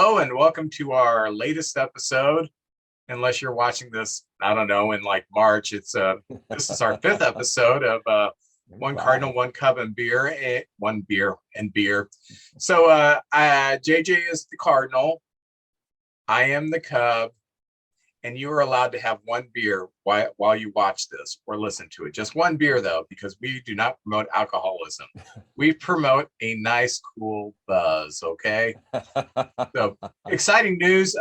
Hello and welcome to our latest episode. Unless you're watching this, I don't know, in like March. It's this is our fifth episode of One Cardinal, Wow. One Cub and Beer, One Beer and Beer. So JJ is the Cardinal, I am the Cub, and you are allowed to have one beer while you watch this or listen to it. Just one beer though, because we do not promote alcoholism. We promote a nice, cool buzz. Okay. So exciting news.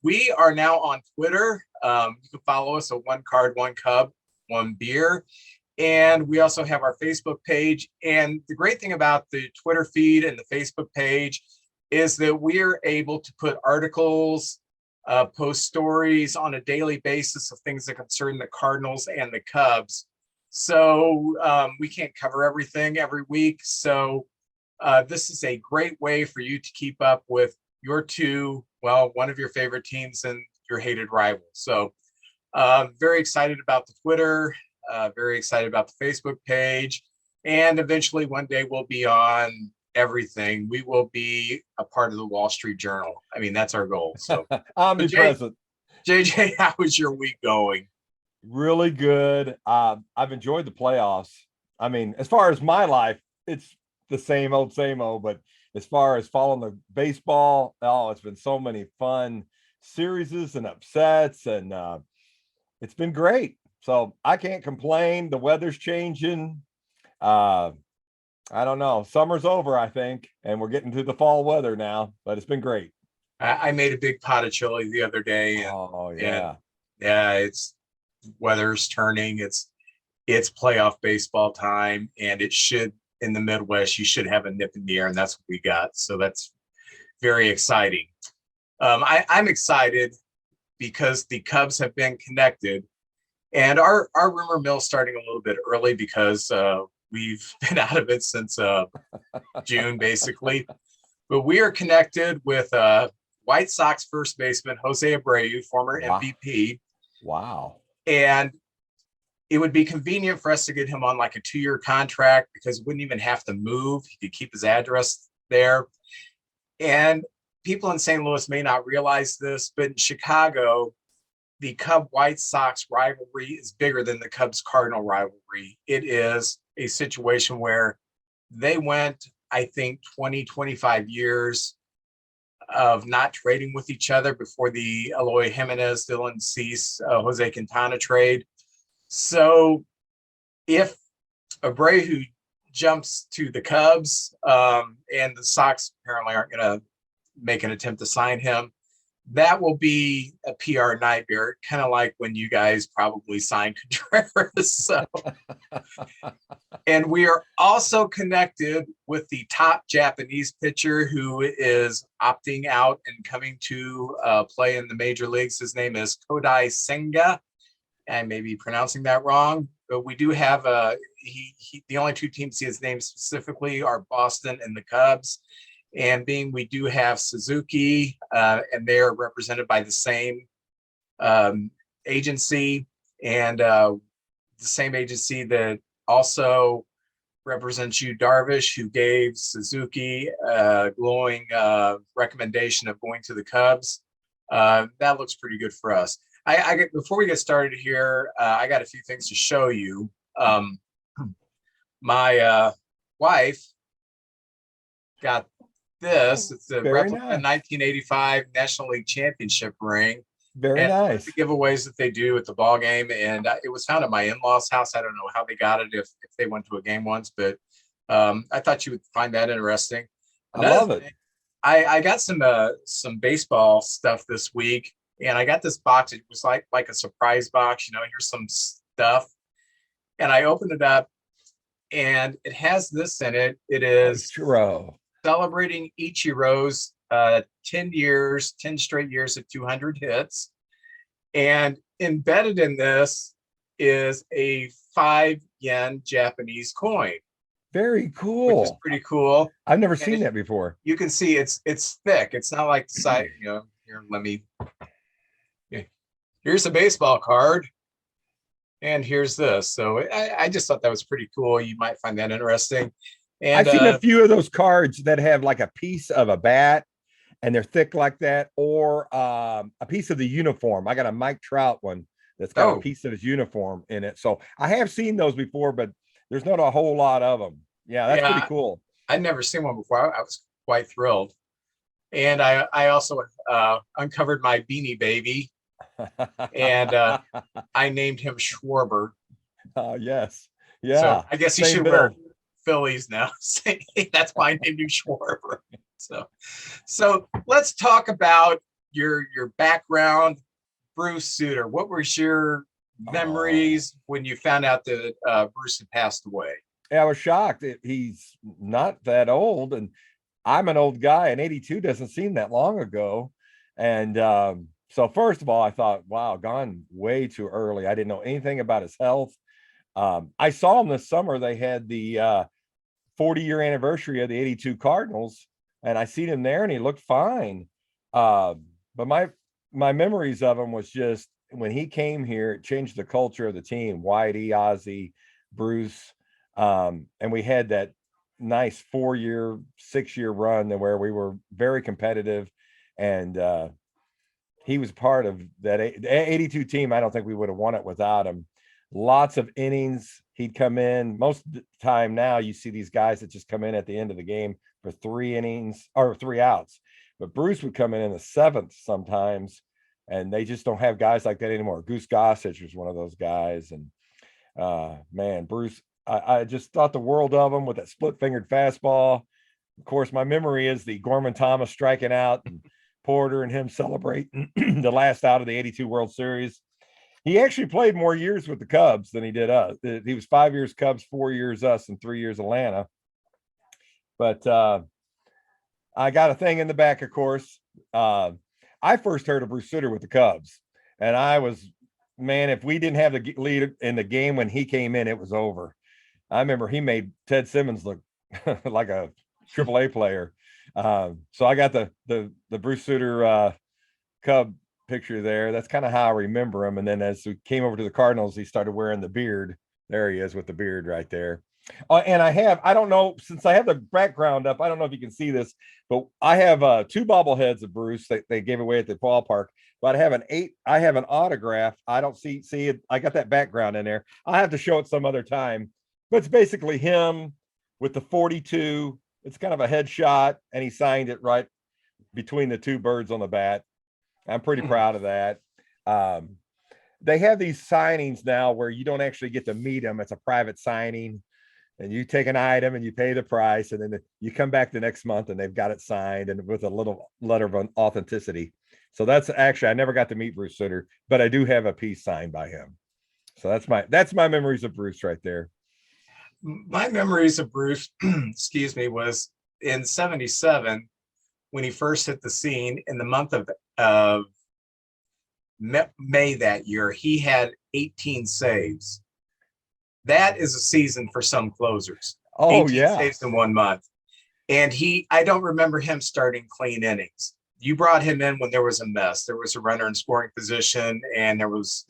We are now on Twitter. You can follow us at One Card, One Cub, One Beer. And we also have our Facebook page. And the great thing about the Twitter feed and the Facebook page is that we are able to put articles, post stories on a daily basis of things that concern the Cardinals and the Cubs. So we can't cover everything every week. So this is a great way for you to keep up with your one of your favorite teams and your hated rivals. So very excited about the Twitter, very excited about the Facebook page, and eventually one day we'll be on everything. We will be a part of the Wall Street Journal. I mean, that's our goal. So Omnipresent. JJ, how was your week going? Really good. I've enjoyed the playoffs. I mean, as far as my life, it's the same old, but as far as following the baseball, it's been so many fun series and upsets, and it's been great. So I can't complain. The weather's changing. I don't know. Summer's over, I think, and we're getting to the fall weather now, but it's been great. I made a big pot of chili the other day. Yeah. Yeah, it's weather's turning. It's playoff baseball time, and it should, in the Midwest, you should have a nip in the air, and that's what we got. So that's very exciting. I'm excited because the Cubs have been connected, and our rumor mill's starting a little bit early because we've been out of it since June, basically. But we are connected with White Sox first baseman Jose Abreu, former MVP. Wow. And it would be convenient for us to get him on like a 2-year contract because he wouldn't even have to move. He could keep his address there. And people in St. Louis may not realize this, but in Chicago, the Cub-White Sox rivalry is bigger than the Cubs-Cardinal rivalry. It is a situation where they went, I think, 20, 25 years of not trading with each other before the Eloy Jimenez, Dylan Cease, Jose Quintana trade. So if Abreu jumps to the Cubs and the Sox apparently aren't going to make an attempt to sign him, that will be a PR nightmare, kind of like when you guys probably signed Contreras. So, and we are also connected with the top Japanese pitcher who is opting out and coming to play in the major leagues. His name is Kodai Senga. I may be pronouncing that wrong, but we do have the only two teams he has named specifically are Boston and the Cubs. And being we do have Suzuki, and they are represented by the same agency, and the same agency that also represents Yu Darvish, who gave Suzuki a glowing recommendation of going to the Cubs. That looks pretty good for us. Before we get started here, I got a few things to show you. My wife got this. It's a replica 1985 National League Championship ring. Very nice. The giveaways that they do at the ball game, and it was found at my in-laws' house. I don't know how they got it, if they went to a game once, but I thought you would find that interesting. I love it. I got some baseball stuff this week, and I got this box. It was like a surprise box. Here's some stuff, and I opened it up, and it has this in it. It is celebrating Ichiro's 10 straight years of 200 hits. And embedded in this is a 5 yen Japanese coin. Very cool. Which is pretty cool. I've never seen that before. You can see it's thick. It's not like the side, here's a baseball card. And here's this. So I just thought that was pretty cool. You might find that interesting. And I've seen a few of those cards that have like a piece of a bat and they're thick like that, or a piece of the uniform. I got a Mike Trout one that's got a Oh, piece of his uniform in it. So I have seen those before, but there's not a whole lot of them. Yeah, that's pretty yeah, cool. I'd never seen one before. I was quite thrilled. And I also uncovered my Beanie Baby, and I named him Schwarber. Yes. So Yeah. I guess he Same should wear build. Phillies now. That's why I named him Schwarber. So, so let's talk about your background, Bruce Sutter. What was your Oh, memories when you found out that Bruce had passed away? yeah, I was shocked. He's not that old, and I'm an old guy, and 82 doesn't seem that long ago. And so, first of all, I thought, wow, gone way too early. I didn't know anything about his health. I saw him this summer. They had the 40-year anniversary of the 82 Cardinals, and I seen him there, and he looked fine. Uh, but my memories of him was just when he came here, it changed the culture of the team. Whitey, Ozzie, Bruce, and we had that nice 4-year, 6-year run where we were very competitive, and he was part of that 82 team. I don't think we would have won it without him. Lots of innings. He'd come in most of the time. Now you see these guys that just come in at the end of the game for 3 innings or 3 outs. But Bruce would come in the seventh sometimes, and they just don't have guys like that anymore. Goose Gossage was one of those guys. And man, Bruce, I just thought the world of him with that split fingered fastball. Of course, my memory is the Gorman Thomas striking out and Porter and him celebrating the last out of the 82 World Series. He actually played more years with the Cubs than he did us. He was 5 years Cubs, 4 years us, and 3 years Atlanta. But I got a thing in the back, of course. I first heard of Bruce Sutter with the Cubs, and I was, man, if we didn't have the lead in the game when he came in, it was over. I remember he made Ted Simmons look like a AAA player. So I got the Bruce Sutter Cub picture there. That's kind of how I remember him. And then as we came over to the Cardinals, he started wearing the beard. There he is with the beard right there. And I don't know, since I have the background up, I don't know if you can see this, but I have 2 bobbleheads of Bruce that they gave away at the ballpark. But I have an autograph. I don't see it. I got that background in there. I'll have to show it some other time. But it's basically him with the 42. It's kind of a headshot, and he signed it right between the 2 birds on the bat. I'm pretty proud of that. They have these signings now where you don't actually get to meet them. It's a private signing, and you take an item and you pay the price, and then you come back the next month and they've got it signed and with a little letter of authenticity. So that's actually, I never got to meet Bruce Sutter, but I do have a piece signed by him. So that's my memories of Bruce right there. My memories of Bruce, excuse me, was in '77 when he first hit the scene in the month of May that year. He had 18 saves. That is a season for some closers. Oh 18 yeah. saves in 1 month. And I don't remember him starting clean innings. You brought him in when there was a mess. There was a runner in scoring position, and there was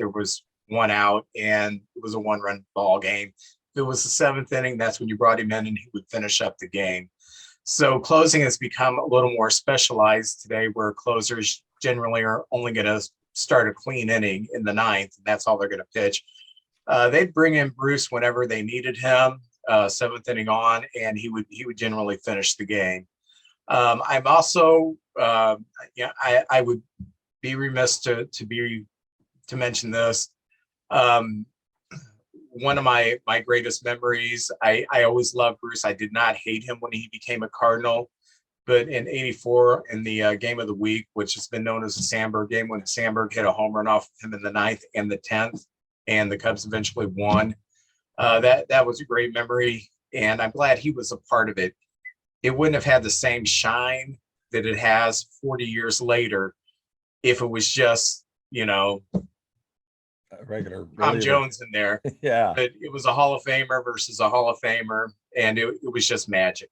1 out, and it was a 1-run ball game. If it was the 7th inning, that's when you brought him in, and he would finish up the game. So closing has become a little more specialized today, where closers generally are only going to start a clean inning in the 9th, and that's all they're going to pitch. They'd bring in Bruce whenever they needed him, 7th inning on, and he would generally finish the game. I'm also, I would be remiss to mention this. One of my greatest memories. I always loved Bruce. I did not hate him when he became a Cardinal, but in '84, in the game of the week, which has been known as the Sandberg game, when Sandberg hit a home run off of him in the 9th and the 10th, and the Cubs eventually won. That was a great memory, and I'm glad he was a part of it. It wouldn't have had the same shine that it has 40 years later if it was just, A regular Tom reliever. Jones in there. Yeah. But it was a Hall of Famer versus a Hall of Famer, and it was just magic.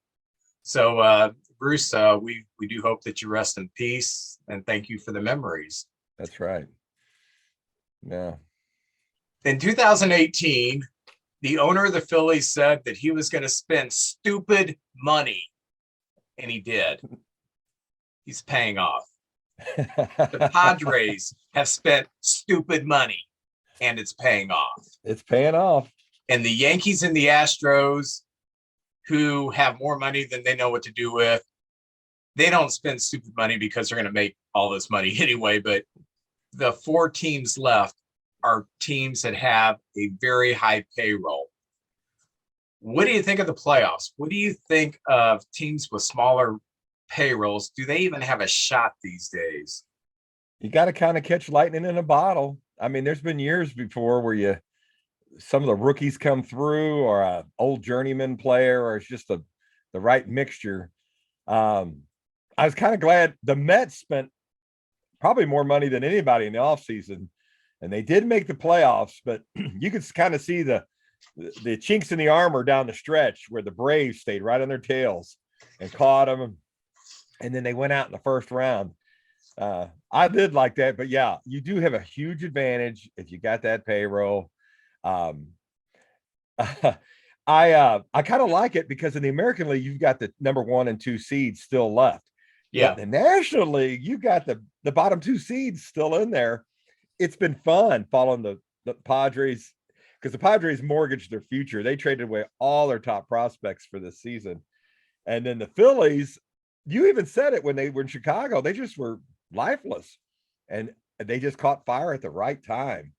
So, Bruce, we do hope that you rest in peace, and thank you for the memories. That's right. Yeah. In 2018, the owner of the Phillies said that he was going to spend stupid money, and he did. He's paying off. The Padres have spent stupid money, and it's paying off. It's paying off. And the Yankees and the Astros, who have more money than they know what to do with, they don't spend stupid money because they're going to make all this money anyway. But the 4 teams left are teams that have a very high payroll. What do you think of the playoffs? What do you think of teams with smaller payrolls? Do they even have a shot these days? You got to kind of catch lightning in a bottle. I mean, there's been years before where some of the rookies come through, or a old journeyman player, or it's just the right mixture. I was kind of glad the Mets spent probably more money than anybody in the offseason, and they did make the playoffs, but you could kind of see the chinks in the armor down the stretch where the Braves stayed right on their tails and caught them. And then they went out in the first round. I did like that, but yeah, you do have a huge advantage if you got that payroll. I kind of like it because in the American League, you've got the number 1 and 2 seeds still left. Yeah. But in the National League, you've got the bottom 2 seeds still in there. It's been fun following the Padres, because the Padres mortgaged their future. They traded away all their top prospects for this season. And then the Phillies, you even said it when they were in Chicago, they just were lifeless, and they just caught fire at the right time.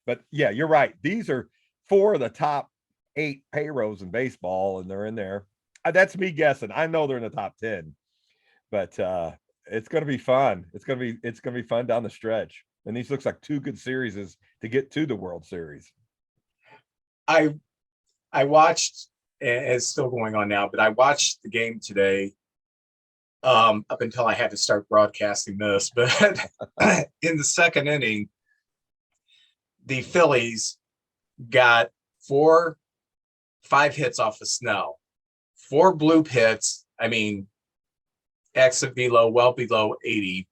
But yeah, you're right. These are 4 of the top 8 payrolls in baseball, and they're in there. That's me guessing. I know they're in the top 10, but it's going to be fun. It's going to be fun down the stretch. And these looks like 2 good series to get to the World Series. I watched, and it's still going on now, but I watched the game today up until I had to start broadcasting this. But in the second inning, the Phillies got 5 hits off of Snell, 4 bloop hits. I mean, exit below, well below 80.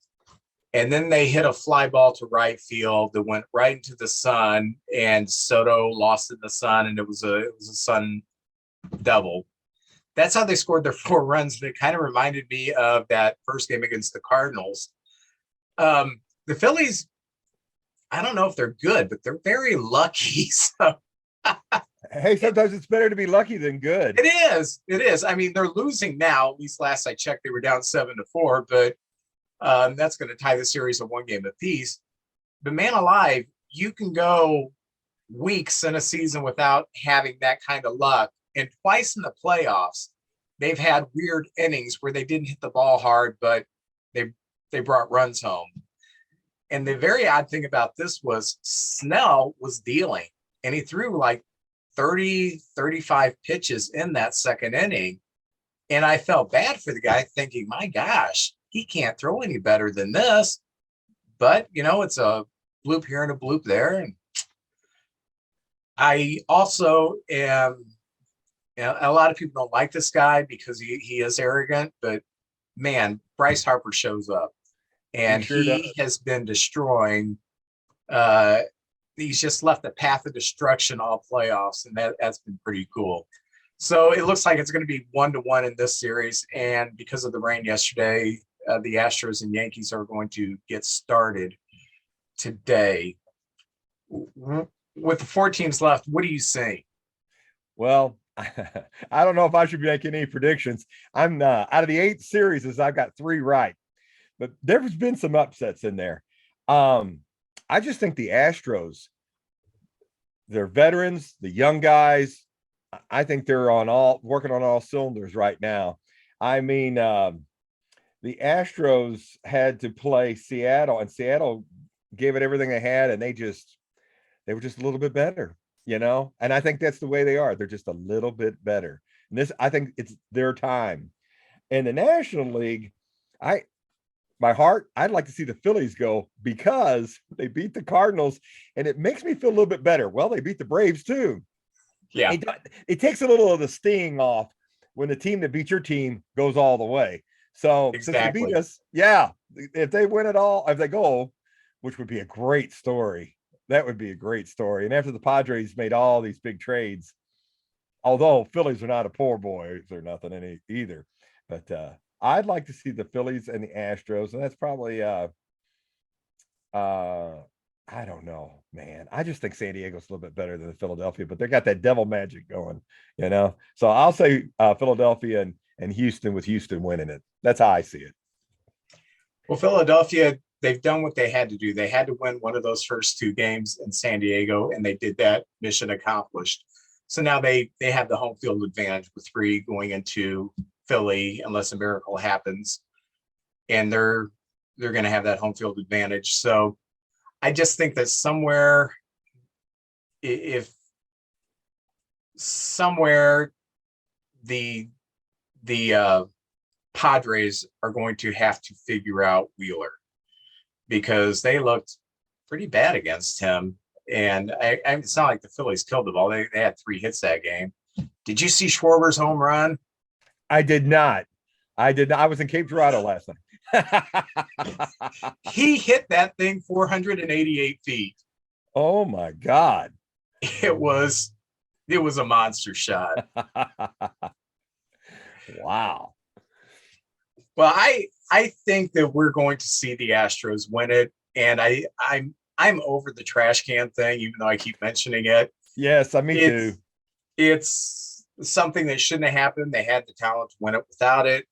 And then they hit a fly ball to right field that went right into the sun, and Soto lost in the sun, and it was a sun double. That's how they scored their 4 runs. And it kind of reminded me of that first game against the Cardinals. The Phillies, I don't know if they're good, but they're very lucky. So hey, sometimes it's better to be lucky than good. It is. It is. I mean, they're losing now. At least last I checked, they were down 7-4, but that's going to tie the series of 1 game apiece. But man alive, you can go weeks in a season without having that kind of luck. And twice in the playoffs, they've had weird innings where they didn't hit the ball hard, but they brought runs home. And the very odd thing about this was Snell was dealing, and he threw like 30, 35 pitches in that second inning. And I felt bad for the guy, thinking, my gosh, he can't throw any better than this. But, it's a bloop here and a bloop there. And I also am, a lot of people don't like this guy because he is arrogant, but man, Bryce Harper shows up, and he has been destroying. He's just left a path of destruction all playoffs, and that's been pretty cool. So it looks like it's going to be 1-1 in this series. And because of the rain yesterday, the Astros and Yankees are going to get started today. With the 4 teams left, what do you say? Well, I don't know if I should be making any predictions. I'm out of the 8 series, I've got 3 right, but there's been some upsets in there. I just think the Astros, they're veterans, the young guys, I think they're working on all cylinders right now. I mean, the Astros had to play Seattle, and Seattle gave it everything they had, and they were just a little bit better, and I think that's the way they are. They're just a little bit better. And I think it's their time. In the National League, my heart, I'd like to see the Phillies go because they beat the Cardinals, and it makes me feel a little bit better. Well, they beat the Braves too. Yeah. It takes a little of the sting off when the team that beat your team goes all the way. So exactly. Since they beat us, yeah, if they win it all, if they go, which would be a great story. That would be a great story. And after the Padres made all these big trades, although Phillies are not a poor boys or nothing either, but I'd like to see the Phillies and the Astros, and that's probably I don't know, man. I just think San Diego's a little bit better than Philadelphia, but they got that devil magic going, you know. So I'll say Philadelphia and Houston, with Houston winning it. That's how I see it. Well, Philadelphia, they've done what they had to do. They had to win one of those first two games in San Diego, and they did that. Mission accomplished. So now they have the home field advantage with three going into Philly, unless a miracle happens, and they're going to have that home field advantage. So I just think that if somewhere the Padres are going to have to figure out Wheeler, because they looked pretty bad against him. And it's not like the Phillies killed the ball. They had 3 hits that game. Did you see Schwarber's home run? I did not. I was in Cape Girardeau last night. He hit that thing 488 feet. Oh my God. It was a monster shot. Wow. Well, I think that we're going to see the Astros win it, and I'm over the trash can thing, even though I keep mentioning it. Yes, me too. It's something that shouldn't have happened. They had the talent to win it without it.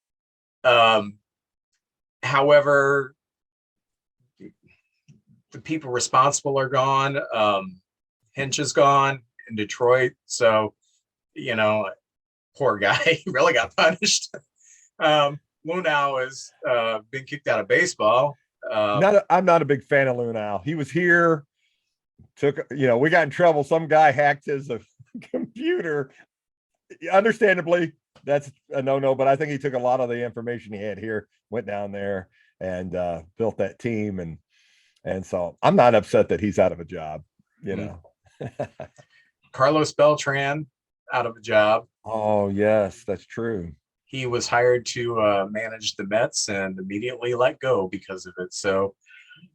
However, the people responsible are gone. Hinch is gone in Detroit, so poor guy, he really got punished. Lunau has been kicked out of baseball. I'm not a big fan of Lunau. He was here, we got in trouble. Some guy hacked his computer. Understandably, that's a no-no, but I think he took a lot of the information he had here, went down there and built that team. And so I'm not upset that he's out of a job, Carlos Beltran out of a job. Oh, yes, that's true. He was hired to manage the Mets and immediately let go because of it. So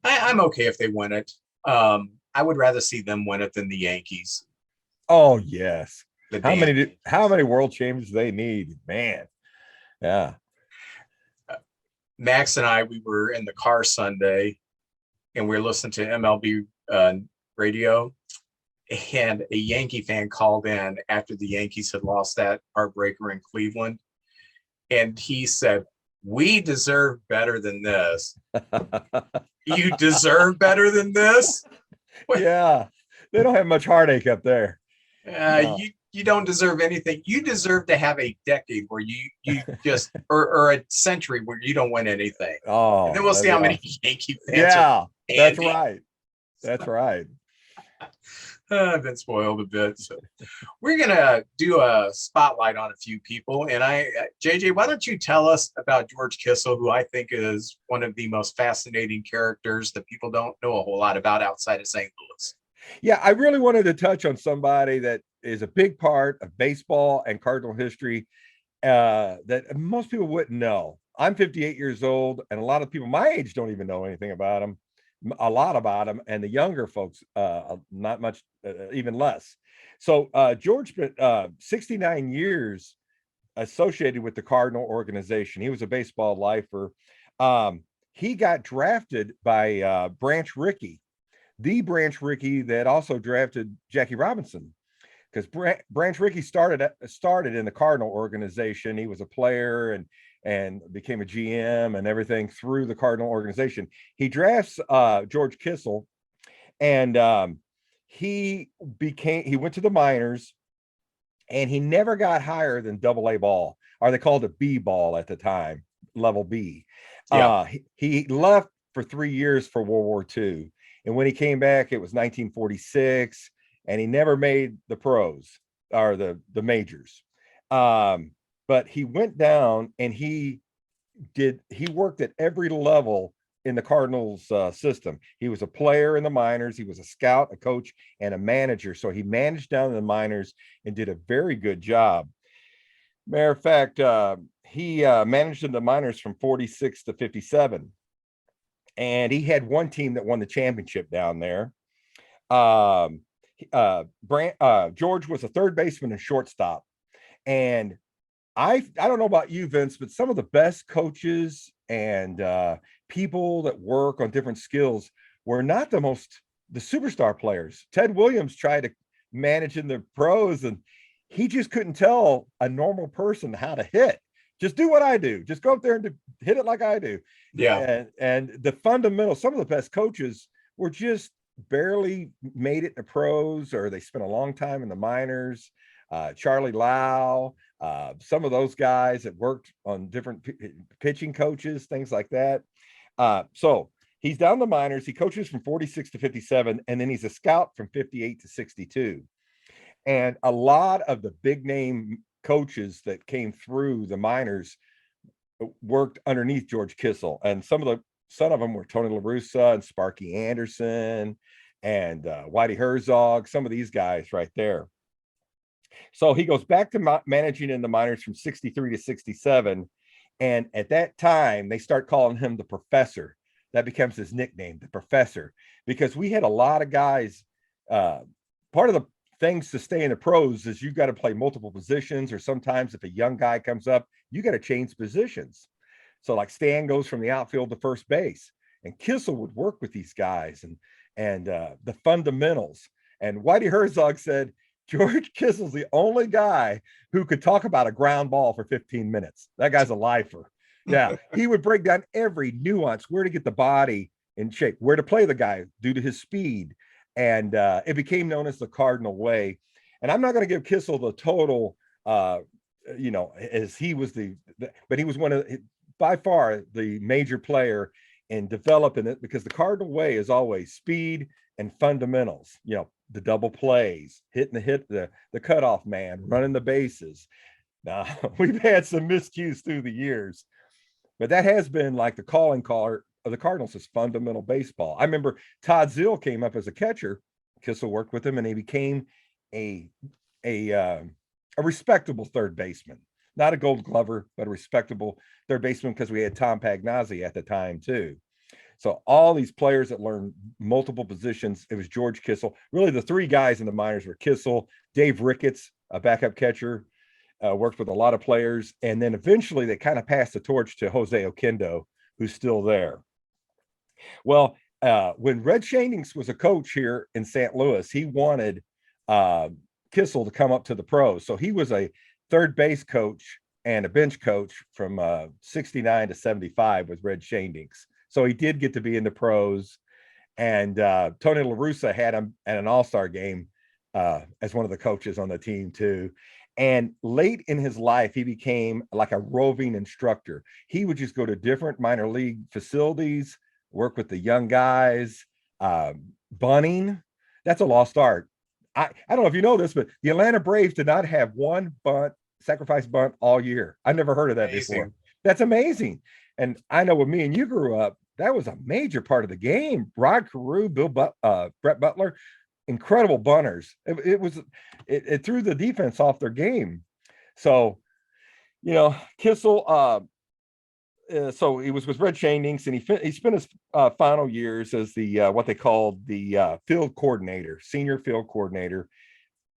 I'm okay if they win it. I would rather see them win it than the Yankees. Oh, yes. How many world champions do they need, man? Yeah. Max and I, we were in the car Sunday, and we were listening to MLB radio, and a Yankee fan called in after the Yankees had lost that heartbreaker in Cleveland, and he said, "We deserve better than this." You deserve better than this? Yeah, they don't have much heartache up there. No. You don't deserve anything. You deserve to have a decade where you just or a century where you don't win anything. Oh, and then we'll see how many Yankee fans. Yeah, that's right. That's right. I've been spoiled a bit. So we're gonna do a spotlight on a few people. And JJ, why don't you tell us about George Kissell, who I think is one of the most fascinating characters that people don't know a whole lot about outside of St. Louis. Yeah, I really wanted to touch on somebody that is a big part of baseball and Cardinal history that most people wouldn't know. I'm 58 years old, and a lot of people my age don't even know anything about him, a lot about him, and the younger folks, not much, even less. So George spent 69 years associated with the Cardinal organization. He was a baseball lifer. He got drafted by Branch Rickey, the Branch Rickey that also drafted Jackie Robinson, because Branch Rickey started in the Cardinal organization. He was a player and became a GM and everything through the Cardinal organization. He drafts George Kissell, and he went to the minors, and he never got higher than AA ball, or they called it B ball at the time, level B. Yeah. He left for 3 years for World War II. And when he came back, it was 1946, and he never made the pros or the majors. But he went down and he worked at every level in the Cardinals system. He was a player in the minors. He was a scout, a coach, and a manager. So he managed down in the minors and did a very good job. Matter of fact, he managed in the minors from 46 to 57. And he had one team that won the championship down there. George was a third baseman and shortstop. And I don't know about you, Vince, but some of the best coaches and people that work on different skills were not the superstar players. Ted Williams tried to manage in the pros, and he just couldn't tell a normal person how to hit. Just do what I do. Just go up there and hit it like I do. Yeah. And the fundamentals, some of the best coaches were just barely made it in the pros, or they spent a long time in the minors. Charlie Lau, some of those guys that worked on different pitching coaches, things like that. So he's down the minors. He coaches from 46 to 57, and then he's a scout from 58 to 62. And a lot of the big name coaches that came through the minors worked underneath George Kissell. And some of them were Tony La Russa and Sparky Anderson and Whitey Herzog, some of these guys right there. So he goes back to managing in the minors from 63 to 67. And at that time, they start calling him the professor. That becomes his nickname, the professor, because we had a lot of guys. Part of the things to stay in the pros is you got to play multiple positions, or sometimes if a young guy comes up, you got to change positions. So like Stan goes from the outfield to first base, and Kissell would work with these guys and the fundamentals. And Whitey Herzog said, George Kissell's the only guy who could talk about a ground ball for 15 minutes. That guy's a lifer. Yeah, he would break down every nuance, where to get the body in shape, where to play the guy due to his speed. And it became known as the Cardinal way. And I'm not going to give Kissell the total, as he was but he was by far the major player in developing it, because the Cardinal way is always speed and fundamentals, the double plays, hitting the cutoff man, running the bases. Now, we've had some miscues through the years, but that has been like the calling card of the Cardinals is fundamental baseball. I remember Todd Zill came up as a catcher. Kissell worked with him, and he became a respectable third baseman. Not a Gold Glover, but a respectable third baseman, because we had Tom Pagnazzi at the time too. So all these players that learned multiple positions, it was George Kissell. Really, the three guys in the minors were Kissell, Dave Ricketts, a backup catcher, worked with a lot of players. And then eventually they kind of passed the torch to Jose Oquendo, who's still there. Well, when Red Shandings was a coach here in St. Louis, he wanted Kissell to come up to the pros. So he was a third base coach and a bench coach from 69 to 75 with Red Shandings. So he did get to be in the pros. And Tony La Russa had him at an all-star game as one of the coaches on the team too. And late in his life, he became like a roving instructor. He would just go to different minor league facilities, work with the young guys. Bunting, that's a lost art. I don't know if you know this, but the Atlanta Braves did not have one sacrifice bunt all year. I've never heard of that before. That's amazing. And I know when me and you grew up, that was a major part of the game. Rod Carew, Brett Butler, incredible bunters. It threw the defense off their game. So, Kissell, so he was with Red Shandings, and he spent his final years as the what they called the field coordinator, senior field coordinator.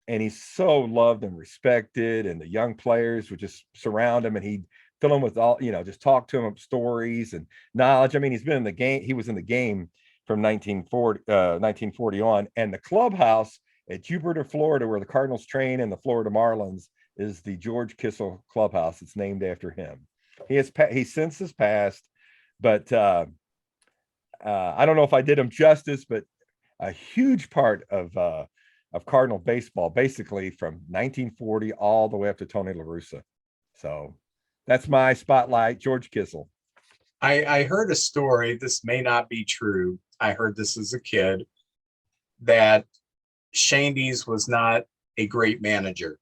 And he's so loved and respected, and the young players would just surround him, and he'd fill him with all, just talk to him stories and knowledge. I mean, he's been in the game. He was in the game from 1940 on. And the clubhouse at Jupiter, Florida, where the Cardinals train, and the Florida Marlins, is the George Kissell Clubhouse. It's named after him. He since has passed, but I don't know if I did him justice, but a huge part of Cardinal baseball, basically from 1940 all the way up to Tony La Russa. So that's my spotlight, George Kissell. I heard a story. This may not be true. I heard this as a kid, that Shandy's was not a great manager.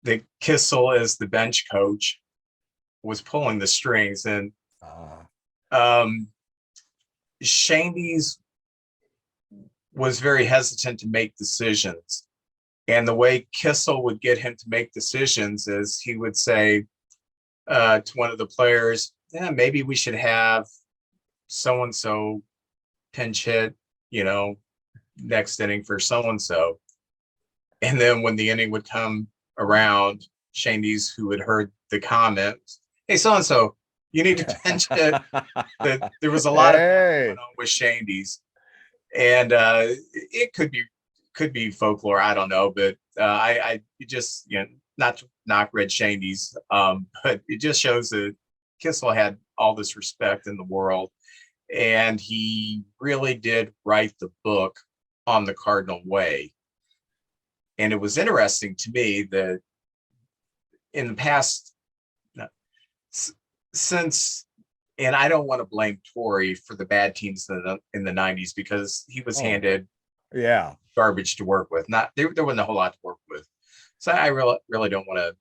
That Kissell, as the bench coach, was pulling the strings, and Shandy's was very hesitant to make decisions. And the way Kissell would get him to make decisions is he would say to one of the players, maybe we should have so-and-so pinch hit, next inning for so-and-so. And then when the inning would come around, Shandy's, who had heard the comment. Hey, so-and-so, you need to mention that there was a lot of going on with Shandy's. And it could be folklore, I don't know, but I just, not to knock Red Shandy's, but it just shows that Kissell had all this respect in the world, and he really did write the book on the Cardinal way. And it was interesting to me that in the past, since, and I don't want to blame Torrey for the bad teams in the 90s, because he was handed garbage to work with. Not there wasn't a whole lot to work with. So I really don't want to,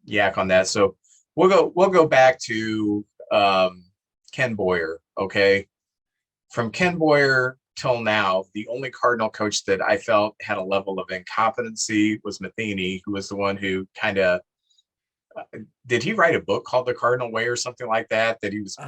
yak on that. So we'll go back to Ken Boyer. Okay. From Ken Boyer till now, the only Cardinal coach that I felt had a level of incompetency was Matheny, who was the one who kind of, did he write a book called The Cardinal Way or something like that? That he was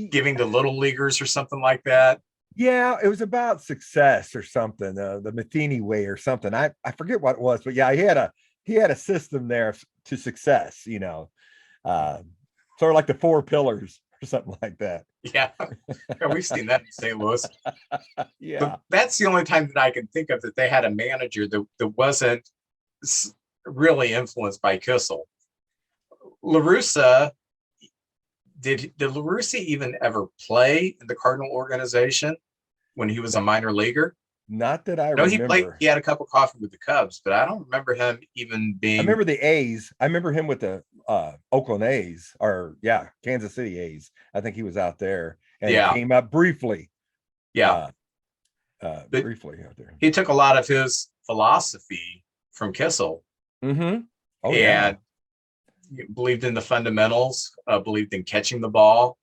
giving to little leaguers or something like that? Yeah, it was about success or something, the Matheny way or something. I forget what it was, but yeah, he had a system there to success, sort of like the 4 pillars or something like that. Yeah, we've seen that in St. Louis. Yeah, but that's the only time that I can think of that they had a manager that wasn't really influenced by Kissell. LaRussa, did LaRussa even ever play in the Cardinal organization when he was a minor leaguer? Not that I remember. He had a cup of coffee with the Cubs, but I don't remember him even being. I remember the A's. I remember him with the Oakland A's, or Kansas City A's. I think he was out there, and he came up briefly. Yeah, briefly out there. He took a lot of his philosophy from Kissell. Mm-hmm. Oh, and believed in the fundamentals, believed in catching the ball.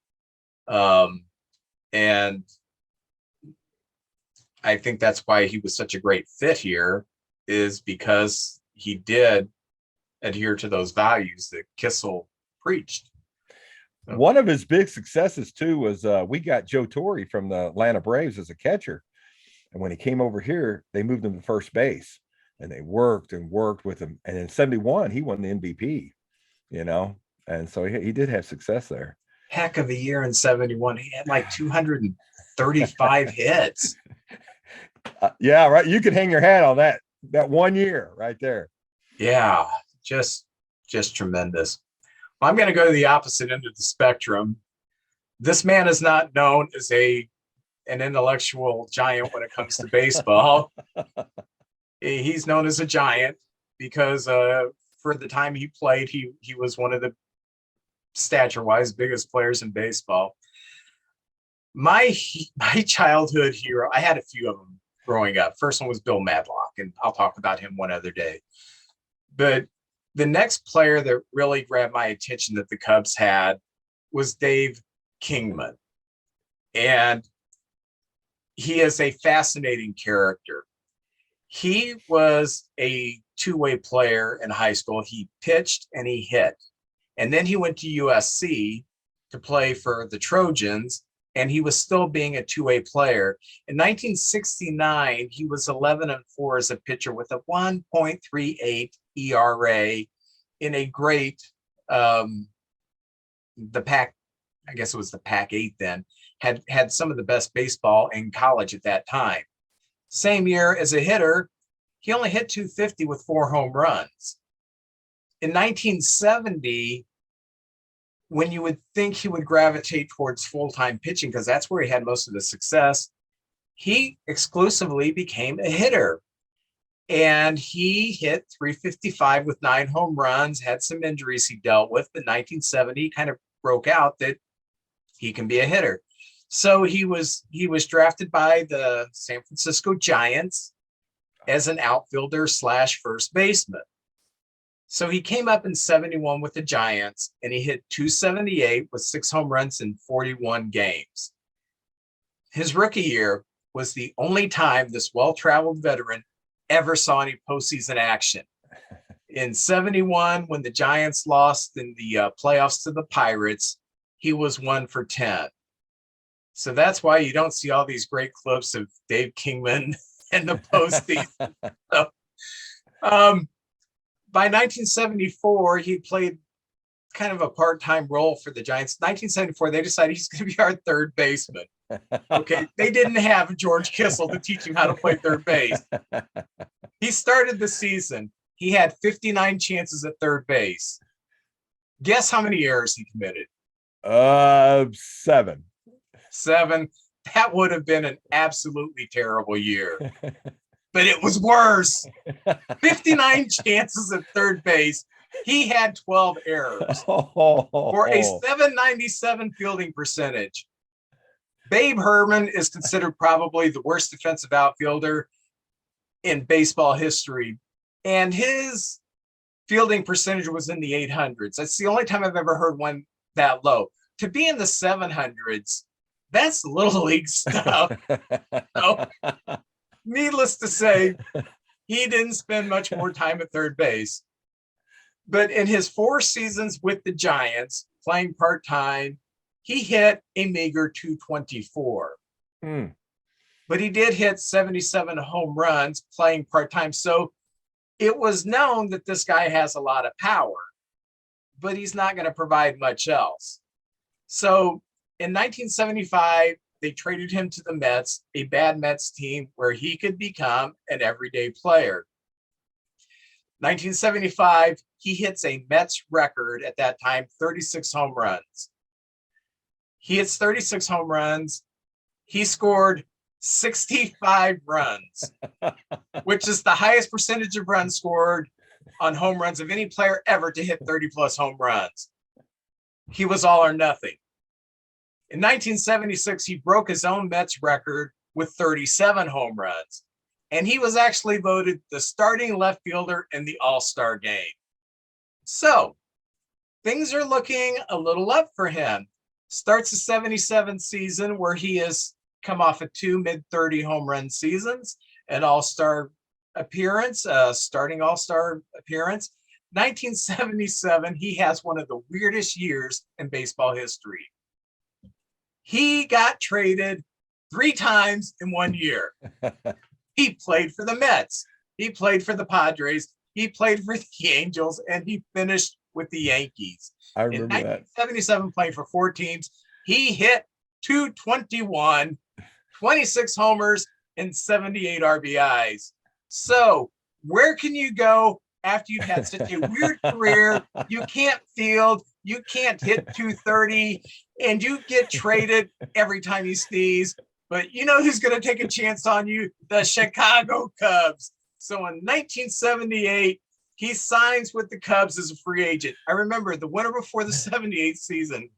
And I think that's why he was such a great fit here, is because he did adhere to those values that Kissell preached. One of his big successes too was we got Joe Torre from the Atlanta Braves as a catcher. And when he came over here, they moved him to first base, and they worked with him. And in 71, he won the MVP. And so he did have success there. Heck of a year in 71. He had like 235 hits. Yeah, right. You could hang your hat on that 1 year right there. Yeah, just tremendous. Well, I'm going to go to the opposite end of the spectrum. This man is not known as an intellectual giant when it comes to baseball. He's known as a giant because for the time he played, he was one of the stature-wise biggest players in baseball. My childhood hero, I had a few of them growing up. First one was Bill Madlock, and I'll talk about him one other day. But the next player that really grabbed my attention that the Cubs had was Dave Kingman. And he is a fascinating character. He was a two-way player in high school. He pitched and he hit. And then he went to USC to play for the Trojans, and he was still being a two-way player. In 1969, he was 11-4 as a pitcher with a 1.38 ERA in a great, the Pac, I guess it was the Pac-8 then, had some of the best baseball in college at that time. Same year as a hitter, he only hit 250 with 4 home runs. In 1970, when you would think he would gravitate towards full-time pitching, because that's where he had most of the success, he exclusively became a hitter. And he hit 355 with 9 home runs, had some injuries he dealt with, but 1970 kind of broke out that he can be a hitter. So he was drafted by the San Francisco Giants as an outfielder / first baseman. So he came up in 71 with the Giants, and he hit 278 with 6 home runs in 41 games. His rookie year was the only time this well-traveled veteran ever saw any postseason action. In 71, when the Giants lost in the playoffs to the Pirates, he was 1 for 10. So that's why you don't see all these great clips of Dave Kingman in the postseason. So, By 1974, he played kind of a part-time role for the Giants. 1974, they decided he's going to be our third baseman. Okay, they didn't have George Kissell to teach him how to play third base. He started the season. He had 59 chances at third base. Guess how many errors he committed? 7. 7. That would have been an absolutely terrible year. But it was worse. 59 chances at third base. He had 12 errors for a 797 fielding percentage. Babe Herman is considered probably the worst defensive outfielder in baseball history. And his fielding percentage was in the 800s. That's the only time I've ever heard one that low. To be in the 700s, that's little league stuff. So, needless to say, he didn't spend much more time at third base. But in his 4 seasons with the Giants, playing part-time, he hit a meager 224. But he did hit 77 home runs playing part-time. So it was known that this guy has a lot of power, but he's not going to provide much else. So in 1975, they traded him to the Mets, a bad Mets team where he could become an everyday player. 1975, he hits a Mets record at that time, 36 home runs. He hits 36 home runs. He scored 65 runs, which is the highest percentage of runs scored on home runs of any player ever to hit 30-plus home runs. He was all or nothing. In 1976, he broke his own Mets record with 37 home runs, and he was actually voted the starting left fielder in the All-Star game. So things are looking a little up for him. Starts the 77 season where he has come off of 2 mid-30 home run seasons, an All-Star appearance, a starting All-Star appearance. 1977, he has one of the weirdest years in baseball history. He got traded 3 times in 1 year. He played for the Mets. He played for the Padres. He played for the Angels, and he finished with the Yankees. I remember in 1977, playing for 4 teams, he hit 221, 26 homers, and 78 RBIs. So where can you go after you've had such a weird career? You can't field, you can't hit 230, and you get traded every time you sneeze. But you know who's going to take a chance on you? The Chicago Cubs. So in 1978, he signs with the Cubs as a free agent. I remember the winter before the 78 season,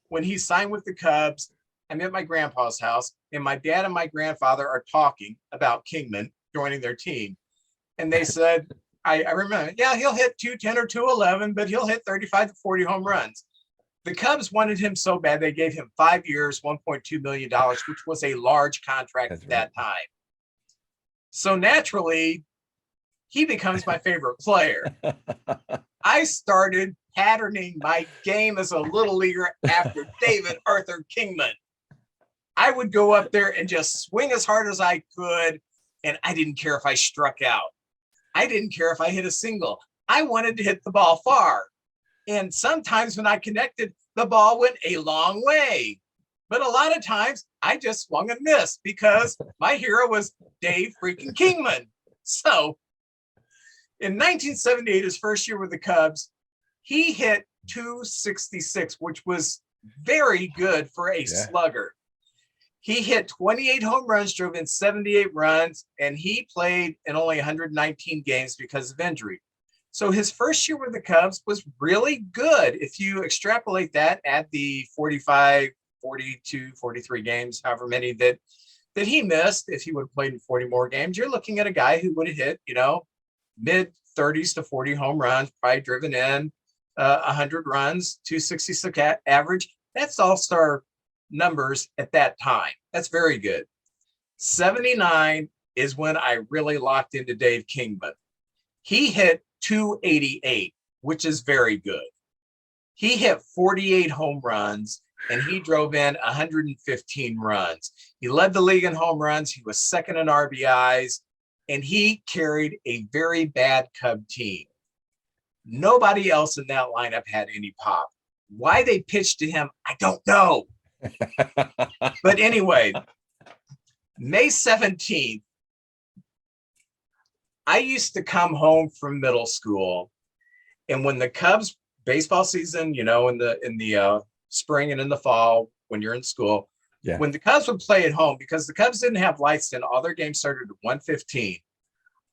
when he signed with the Cubs, I'm at my grandpa's house, and my dad and my grandfather are talking about Kingman joining their team. And they said, I remember, yeah, he'll hit 210 or 211, but he'll hit 35 to 40 home runs. The Cubs wanted him so bad, they gave him 5 years, $1.2 million, which was a large contract at that time. So naturally, he becomes my favorite player. I started patterning my game as a little leaguer after David Arthur Kingman. I would go up there and just swing as hard as I could, and I didn't care if I struck out. I didn't care if I hit a single. I wanted to hit the ball far. And sometimes when I connected, the ball went a long way. But a lot of times, I just swung and missed because my hero was Dave freaking Kingman. So in 1978, his first year with the Cubs, he hit 266, which was very good for a slugger. He hit 28 home runs, drove in 78 runs, and he played in only 119 games because of injury. So his first year with the Cubs was really good. If you extrapolate that at the 45, 42, 43 games, however many that he missed, if he would have played in 40 more games, you're looking at a guy who would have hit, mid 30s to 40 home runs, probably driven in 100 runs, 266 average. That's all-star numbers at that time. That's very good. 79 is when I really locked into Dave Kingman. He hit 288, which is very good. He hit 48 home runs, and he drove in 115 runs. He led the league in home runs. He was second in RBIs, and he carried a very bad Cub team. Nobody else in that lineup had any pop. Why they pitched to him, I don't know. But anyway, May 17th, I used to come home from middle school, and when the Cubs baseball season, in the spring and in the fall, when you're in school, Yeah. when the Cubs would play at home, because the Cubs didn't have lights then, all their games started at 1:15.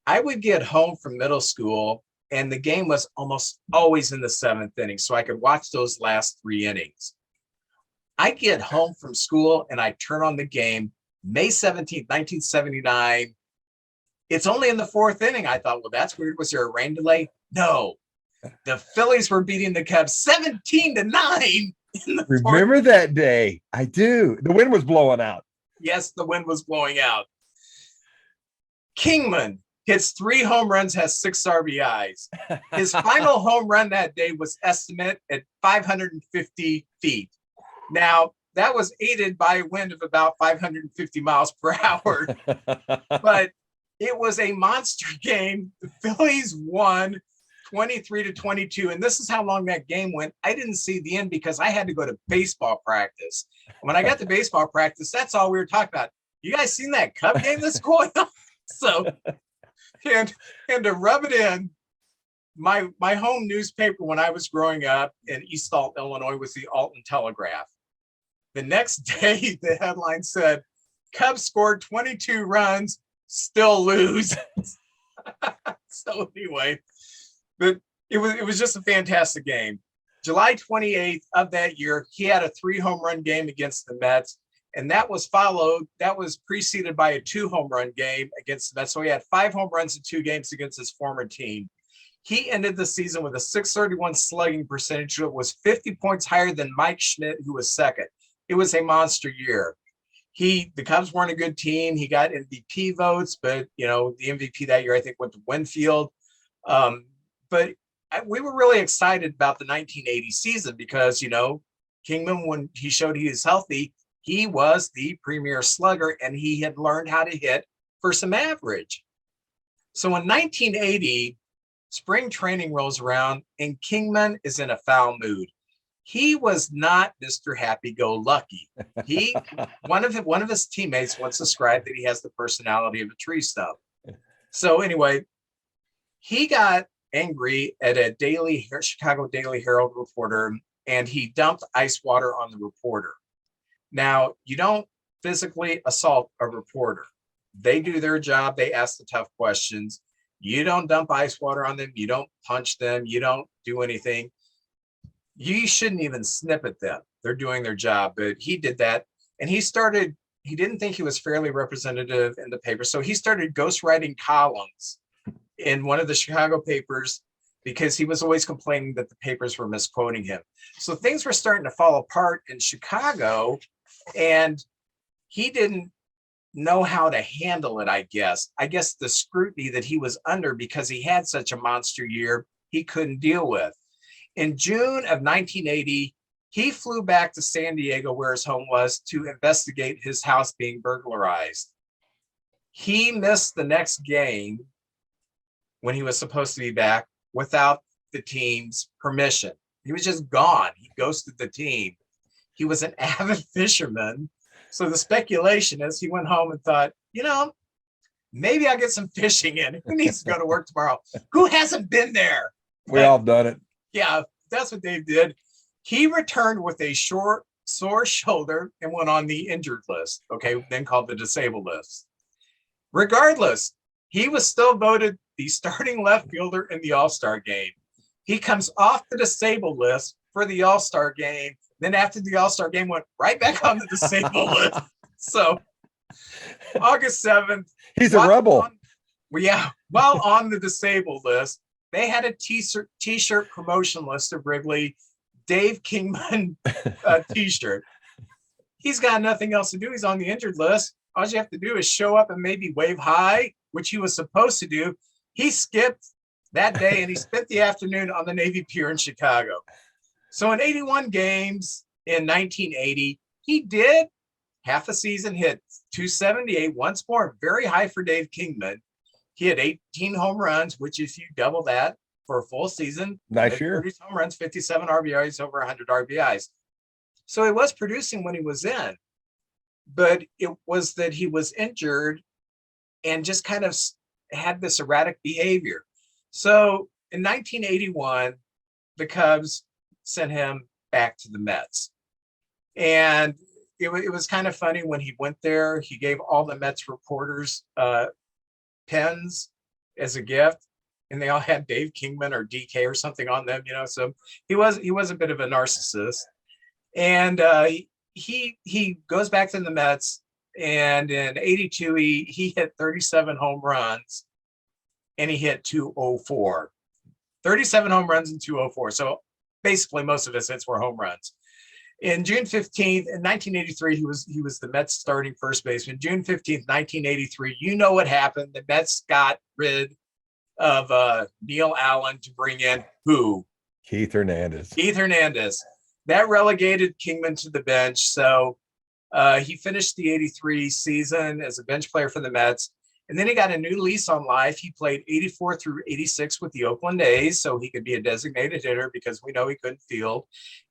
I would get home from middle school, and the game was almost always in the 7th inning, so I could watch those last 3 innings. I get home from school and I turn on the game, May 17th, 1979. It's only in the 4th inning. I thought, well, that's weird. Was there a rain delay? No. The Phillies were beating the Cubs 17-9. Remember that day? I do. The wind was blowing out. Yes, the wind was blowing out. Kingman hits 3 home runs, has 6 RBIs. His final home run that day was estimated at 550 feet. Now, that was aided by a wind of about 550 miles per hour. But it was a monster game. The Phillies won 23-22. And this is how long that game went. I didn't see the end because I had to go to baseball practice. When I got to baseball practice, that's all we were talking about. You guys seen that Cub game that's going on? So, and to rub it in, my home newspaper when I was growing up in East Alton, Illinois, was the Alton Telegraph. The next day, the headline said, Cubs scored 22 runs, still lose. So anyway, but it was just a fantastic game. July 28th of that year, he had a 3 home run game against the Mets, and that was preceded by a 2 home run game against the Mets. So he had 5 home runs in 2 games against his former team. He ended the season with a .631 slugging percentage. It was 50 points higher than Mike Schmidt, who was second. It was a monster year. The Cubs weren't a good team. He got MVP votes, but the MVP that year I think went to Winfield. But we were really excited about the 1980 season because Kingman, when he showed he was healthy, he was the premier slugger and he had learned how to hit for some average. So in 1980, spring training rolls around and Kingman is in a foul mood. He was not Mr. Happy-Go-Lucky. One of his teammates once described that he has the personality of a tree stump. So anyway, he got angry at a Chicago Daily Herald reporter, and he dumped ice water on the reporter. Now, you don't physically assault a reporter. They do their job. They ask the tough questions. You don't dump ice water on them. You don't punch them. You don't do anything. You shouldn't even snip at them. They're doing their job. But he did that. And he didn't think he was fairly representative in the paper. So he started ghostwriting columns in one of the Chicago papers because he was always complaining that the papers were misquoting him. So things were starting to fall apart in Chicago, and he didn't know how to handle it, I guess. I guess the scrutiny that he was under because he had such a monster year, he couldn't deal with. In June of 1980, he flew back to San Diego, where his home was, to investigate his house being burglarized. He missed the next game when he was supposed to be back without the team's permission. He was just gone. He ghosted the team. He was an avid fisherman. So the speculation is he went home and thought, maybe I'll get some fishing in. Who needs to go to work tomorrow? Who hasn't been there? We all done it. Yeah, that's what Dave did. He returned with a sore shoulder and went on the injured list, then called the disabled list. Regardless, he was still voted the starting left fielder in the All-Star game. He comes off the disabled list for the All-Star game. Then after the All-Star game, went right back on the disabled list. So August 7th. He's a rebel. While on the disabled list, they had a t-shirt promotion list of Wrigley, Dave Kingman t-shirt. He's got nothing else to do. He's on the injured list. All you have to do is show up and maybe wave hi, which he was supposed to do. He skipped that day and he spent the afternoon on the Navy Pier in Chicago. So in 81 games in 1980, he did half a season, hit 278 once more, very high for Dave Kingman. He had 18 home runs, which if you double that, for a full season. Nice year. 30 home runs, 57 RBIs, over 100 RBIs. So he was producing when he was in, but it was that he was injured and just kind of had this erratic behavior. So in 1981, the Cubs sent him back to the Mets. And it was kind of funny when he went there. He gave all the Mets reporters pens as a gift, and they all had Dave Kingman or DK or something on them, So he was a bit of a narcissist. And he goes back to the Mets, and in 82 he hit 37 home runs, and he hit 204. 37 home runs and 204. So basically most of his hits were home runs. In June 15th, in 1983, he was the Mets starting first baseman. June 15th, 1983, you know what happened. The Mets got rid of Neil Allen to bring in who? Keith Hernandez. That relegated Kingman to the bench. So he finished the 83 season as a bench player for the Mets. And then he got a new lease on life. He played 84 through 86 with the Oakland A's, so he could be a designated hitter because we know he couldn't field.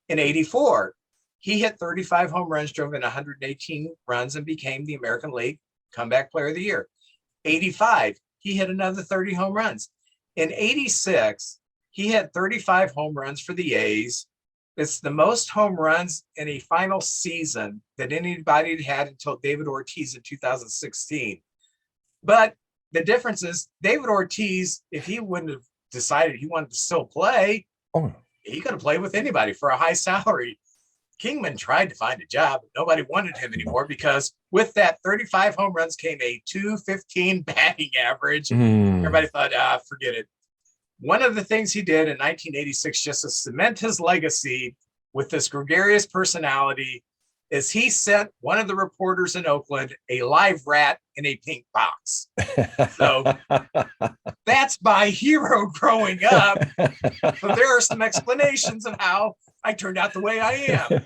In 84, he hit 35 home runs, drove in 118 runs, and became the American League Comeback Player of the Year. 85, he hit another 30 home runs. In 86, he had 35 home runs for the A's. It's the most home runs in a final season that anybody had until David Ortiz in 2016. But the difference is David Ortiz, if he wouldn't have decided he wanted to still play, he could have played with anybody for a high salary. Kingman tried to find a job, but nobody wanted him anymore because with that 35 home runs came a 215 batting average. Everybody thought, forget it. One of the things he did in 1986 just to cement his legacy with this gregarious personality is he sent one of the reporters in Oakland a live rat in a pink box. So that's my hero growing up. So there are some explanations of how I turned out the way I am.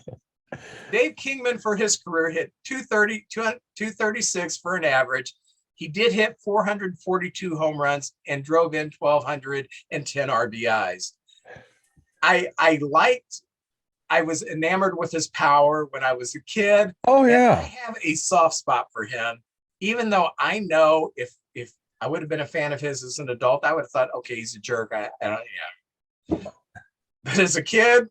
Dave Kingman for his career hit 236 for an average. He did hit 442 home runs and drove in 1,210 RBIs. I was enamored with his power when I was a kid. Oh, yeah. I have a soft spot for him, even though I know if I would have been a fan of his as an adult, I would have thought, okay, he's a jerk. I don't, yeah. But as a kid,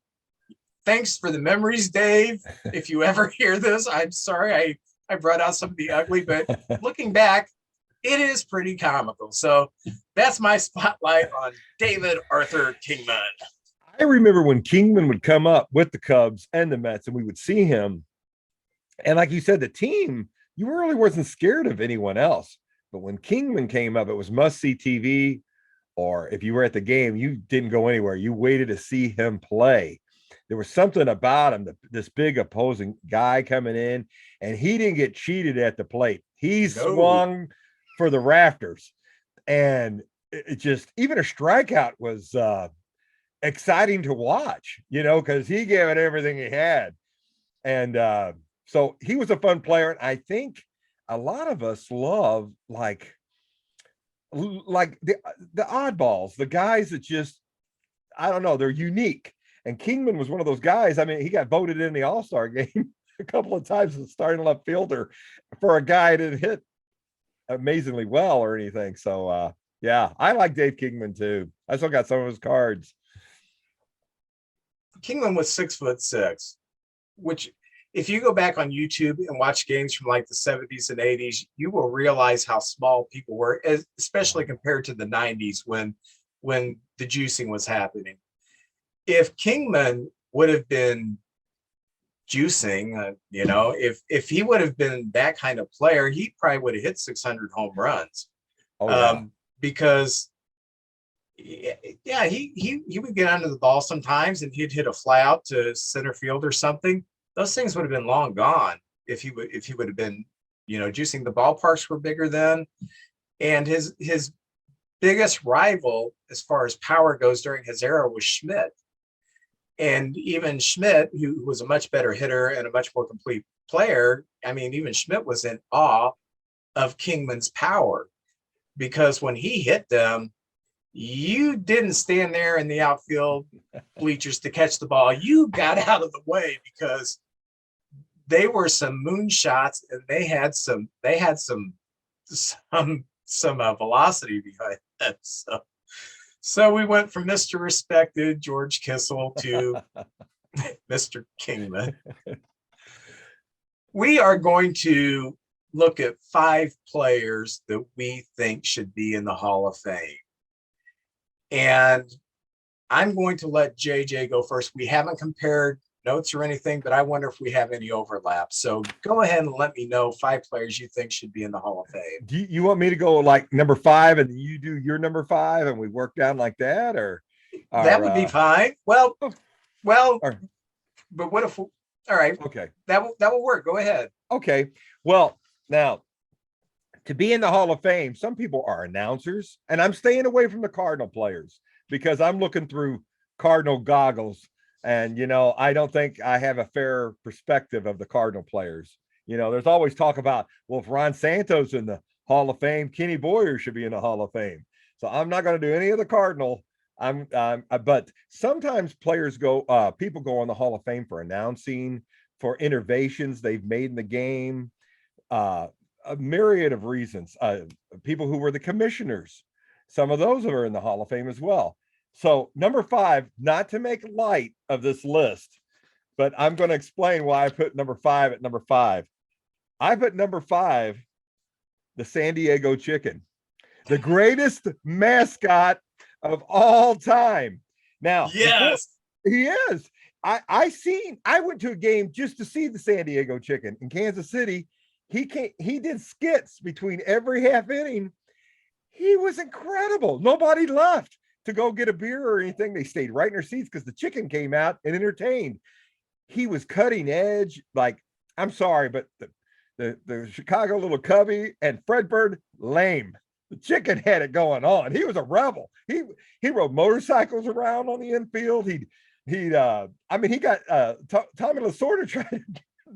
thanks for the memories, Dave. If you ever hear this, I'm sorry I brought out some of the ugly, but looking back, it is pretty comical. So that's my spotlight on David Arthur Kingman. I remember when Kingman would come up with the Cubs and the Mets, and we would see him. And like you said, the team, you really wasn't scared of anyone else. But when Kingman came up, it was must-see TV, or if you were at the game, you didn't go anywhere. You waited to see him play. There was something about him, this big opposing guy coming in, and he didn't get cheated at the plate. He swung for the rafters. And it just, even a strikeout was exciting to watch, because he gave it everything he had. And so he was a fun player. And I think a lot of us love like the oddballs, the guys that just, I don't know, they're unique. And Kingman was one of those guys. I mean, he got voted in the All-Star game a couple of times as a starting left fielder for a guy that hit amazingly well or anything. So yeah, I like Dave Kingman too. I still got some of his cards. Kingman was 6'6", which if you go back on YouTube and watch games from like the 70s and 80s, you will realize how small people were, especially compared to the 90s when the juicing was happening. If Kingman would have been juicing, if he would have been that kind of player, he probably would have hit 600 home runs. Because yeah, he would get under the ball sometimes and he'd hit a fly out to center field or something. Those things would have been long gone if he would have been, juicing. The ballparks were bigger then. And his biggest rival as far as power goes during his era was Schmidt. And even Schmidt, who was a much better hitter and a much more complete player, I mean, even Schmidt was in awe of Kingman's power, because when he hit them, You didn't stand there in the outfield bleachers to catch the ball. You got out of the way because they were some moonshots and they had some velocity behind them. So we went from Mr. Respected George Kissell to Mr. Kingman. We are going to look at 5 players that we think should be in the Hall of Fame. And I'm going to let JJ go first. We haven't compared notes or anything, but I wonder if we have any overlap. So go ahead and let me know 5 players you think should be in the Hall of Fame. Do you want me to go like number 5 and you do your number 5 and we work down like that, or that would be fine. Well, but what if? All right, okay, that will work. Go ahead. Okay, well, now to be in the Hall of Fame, some people are announcers, and I'm staying away from the Cardinal players because I'm looking through Cardinal goggles. And, I don't think I have a fair perspective of the Cardinal players. There's always talk about, well, if Ron Santos in the Hall of Fame, Kenny Boyer should be in the Hall of Fame. So I'm not going to do any of the Cardinal. But sometimes people go on the Hall of Fame for announcing, for innovations they've made in the game, a myriad of reasons. People who were the commissioners, some of those are in the Hall of Fame as well. So number 5, not to make light of this list, but I'm going to explain why I put number 5 at number 5. I put number 5, the San Diego Chicken, the greatest mascot of all time. Now, yes, he is. I went to a game just to see the San Diego Chicken in Kansas City. He did skits between every half inning. He was incredible. Nobody left to go get a beer or anything. They stayed right in their seats because the chicken came out and entertained. He was cutting edge. Like, I'm sorry, but the Chicago Little Cubby and Fred Bird, lame. The chicken had it going on. He was a rebel. He rode motorcycles around on the infield. He got Tommy Lasorda trying to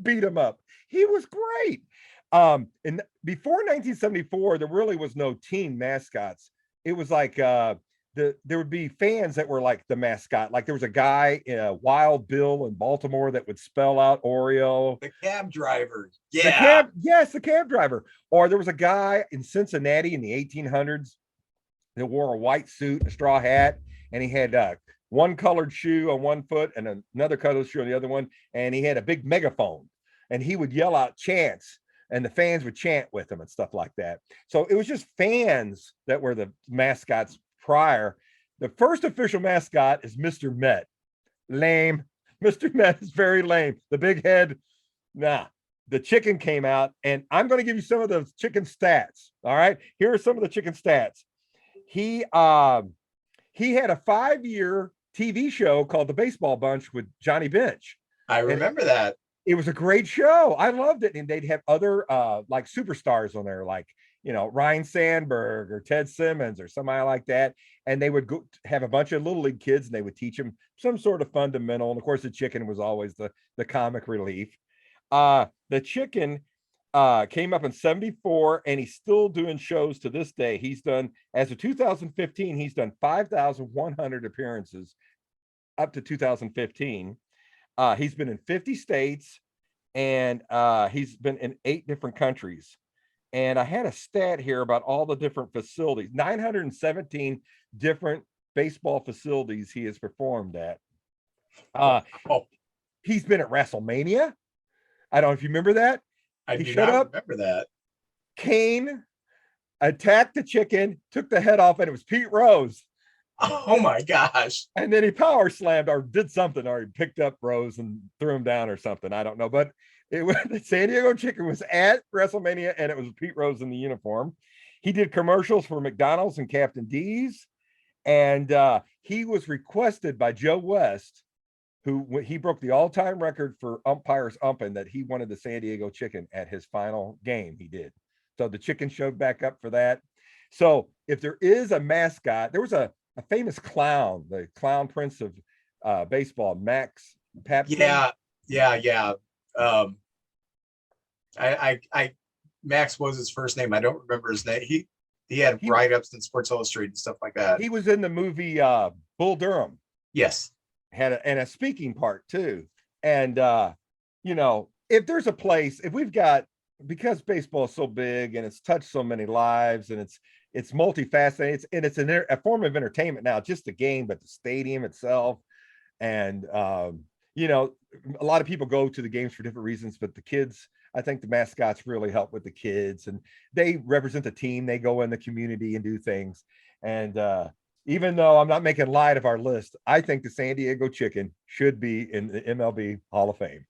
beat him up. He was great. And before 1974, there really was no team mascots. It was like there would be fans that were like the mascot. Like there was a guy, Wild Bill in Baltimore, that would spell out Oreo. The cab driver. Yeah. The cab driver. Or there was a guy in Cincinnati in the 1800s that wore a white suit and a straw hat, and he had one colored shoe on one foot and another colored shoe on the other one, and he had a big megaphone, and he would yell out chants, and the fans would chant with him and stuff like that. So it was just fans that were the mascots prior. The first official mascot is Mr. Met. Lame. Mr. Met is very lame. The big head, nah. The chicken came out, and I'm going to give you some of those chicken stats. All right, here are some of the chicken stats. He had a 5-year TV show called The Baseball Bunch with Johnny Bench. I remember that. It was a great show. I loved it. And they'd have other like superstars on there, like, Ryan Sandberg or Ted Simmons or somebody like that. And they would go have a bunch of little league kids, and they would teach them some sort of fundamental. And of course, the chicken was always the comic relief. The chicken came up in 74, and he's still doing shows to this day. He's done, as of 2015, he's done 5,100 appearances up to 2015. He's been in 50 states, and he's been in 8 different countries. And I had a stat here about all the different facilities, 917 different baseball facilities he has performed at. He's been at WrestleMania. I don't know if you remember that. I do not remember that. Kane attacked the chicken, took the head off, and it was Pete Rose. Oh my gosh. And then he power slammed or did something, or he picked up Rose and threw him down or something. I don't know. But the San Diego Chicken was at WrestleMania, and it was Pete Rose in the uniform. He did commercials for McDonald's and Captain D's. And he was requested by Joe West, who he broke the all-time record for umpires umping, that he wanted the San Diego Chicken at his final game. He did. So the chicken showed back up for that. So if there is a mascot, there was a famous clown, the clown prince of baseball, Max Papson. Yeah. I Max was his first name. I don't remember his name. He had He write-ups in Sports Illustrated and stuff like that. he was in the movie Bull Durham, Yes. had a speaking part too. And you know, if there's a place, if we've got, because baseball is so big and it's touched so many lives and it's multifaceted, it's a form of entertainment now, just the game, but the stadium itself. And you know, a lot of people go to the games for different reasons, but the kids, I think the mascots really help with the kids, and they represent the team. They go in the community and do things. And even though I'm not making light of our list, I think the San Diego Chicken should be in the MLB Hall of Fame.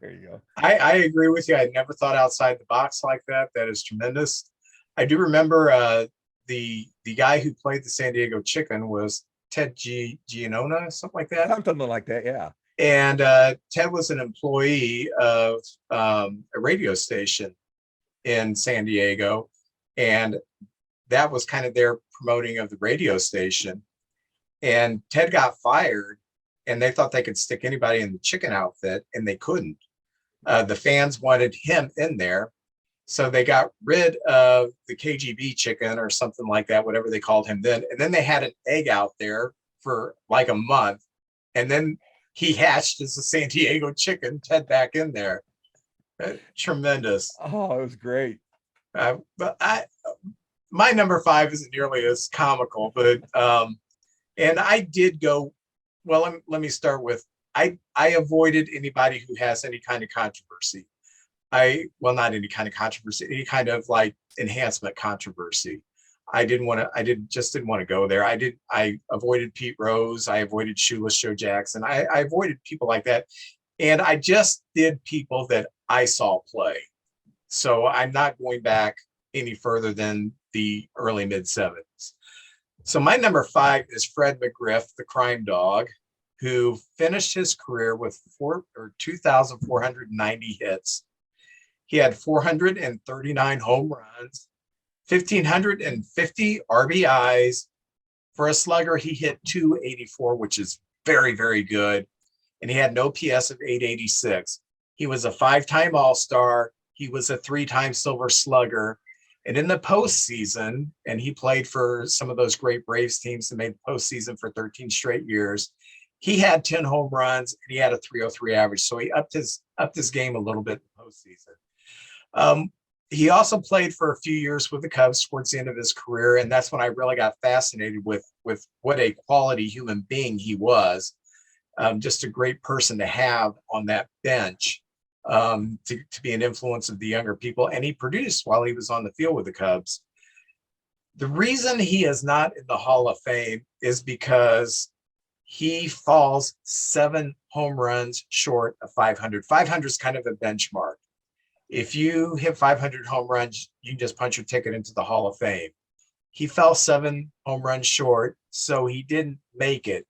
There you go. I agree with you. I never thought outside the box like that. That is tremendous. I do remember the guy who played the San Diego Chicken was Ted Giannona, something like that. Something like that, yeah. And Ted was an employee of a radio station in San Diego, and that was kind of their promoting of the radio station. And Ted got fired, and they thought they could stick anybody in the chicken outfit, and they couldn't. The fans wanted him in there, so they got rid of the KGB chicken or something like that, whatever they called him then. And then they had an egg out there for like a month, and then he hatched as a San Diego Chicken, Ted back in there. Tremendous. Oh, it was great. But my number 5 isn't nearly as comical, but and I did go, well, let me start with, I avoided anybody who has any kind of controversy. Not any kind of controversy, any kind of like enhancement controversy. I didn't want to go there. I avoided Pete Rose. I avoided Shoeless Joe Jackson. I avoided people like that. And I just did people that I saw play. So I'm not going back any further than the early mid 70s. So my number 5 is Fred McGriff, the crime dog, who finished his career with 2,490 hits. He had 439 home runs, 1,550 RBIs. For a slugger, he hit 284, which is very, very good. And he had an OPS of 886. He was a 5-time All-Star. He was a 3-time Silver Slugger. And in the postseason, and he played for some of those great Braves teams that made the postseason for 13 straight years, he had 10 home runs and he had a 303 average. So he upped his game a little bit in the postseason. He also played for a few years with the Cubs towards the end of his career. And that's when I really got fascinated with what a quality human being he was. Just a great person to have on that bench, to be an influence of the younger people. And he produced while he was on the field with the Cubs. The reason he is not in the Hall of Fame is because he falls 7 home runs short of 500. 500 is kind of a benchmark. If you hit 500 home runs, you can just punch your ticket into the Hall of Fame. He fell 7 home runs short, so he didn't make it.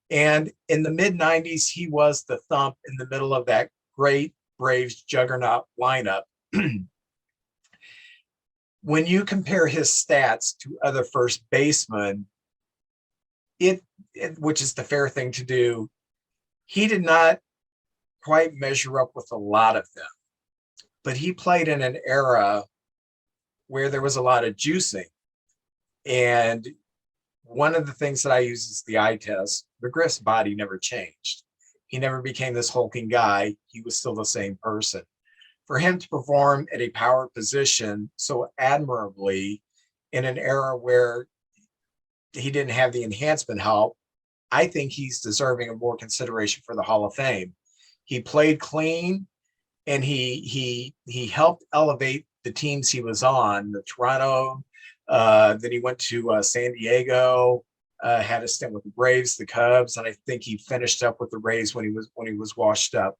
And in the mid-90s, he was the thump in the middle of that great Braves juggernaut lineup. When you compare his stats to other first basemen, which is the fair thing to do, he did not quite measure up with a lot of them. But he played in an era where there was a lot of juicing. And one of the things that I use is the eye test. McGriff's body never changed. He never became this hulking guy. He was still the same person. For him to perform at a power position so admirably in an era where he didn't have the enhancement help, I think he's deserving of more consideration for the Hall of Fame. He played clean, and he helped elevate the teams he was on. The Toronto, then he went to San Diego, had a stint with the Braves, the Cubs, and I think he finished up with the Rays when he was washed up.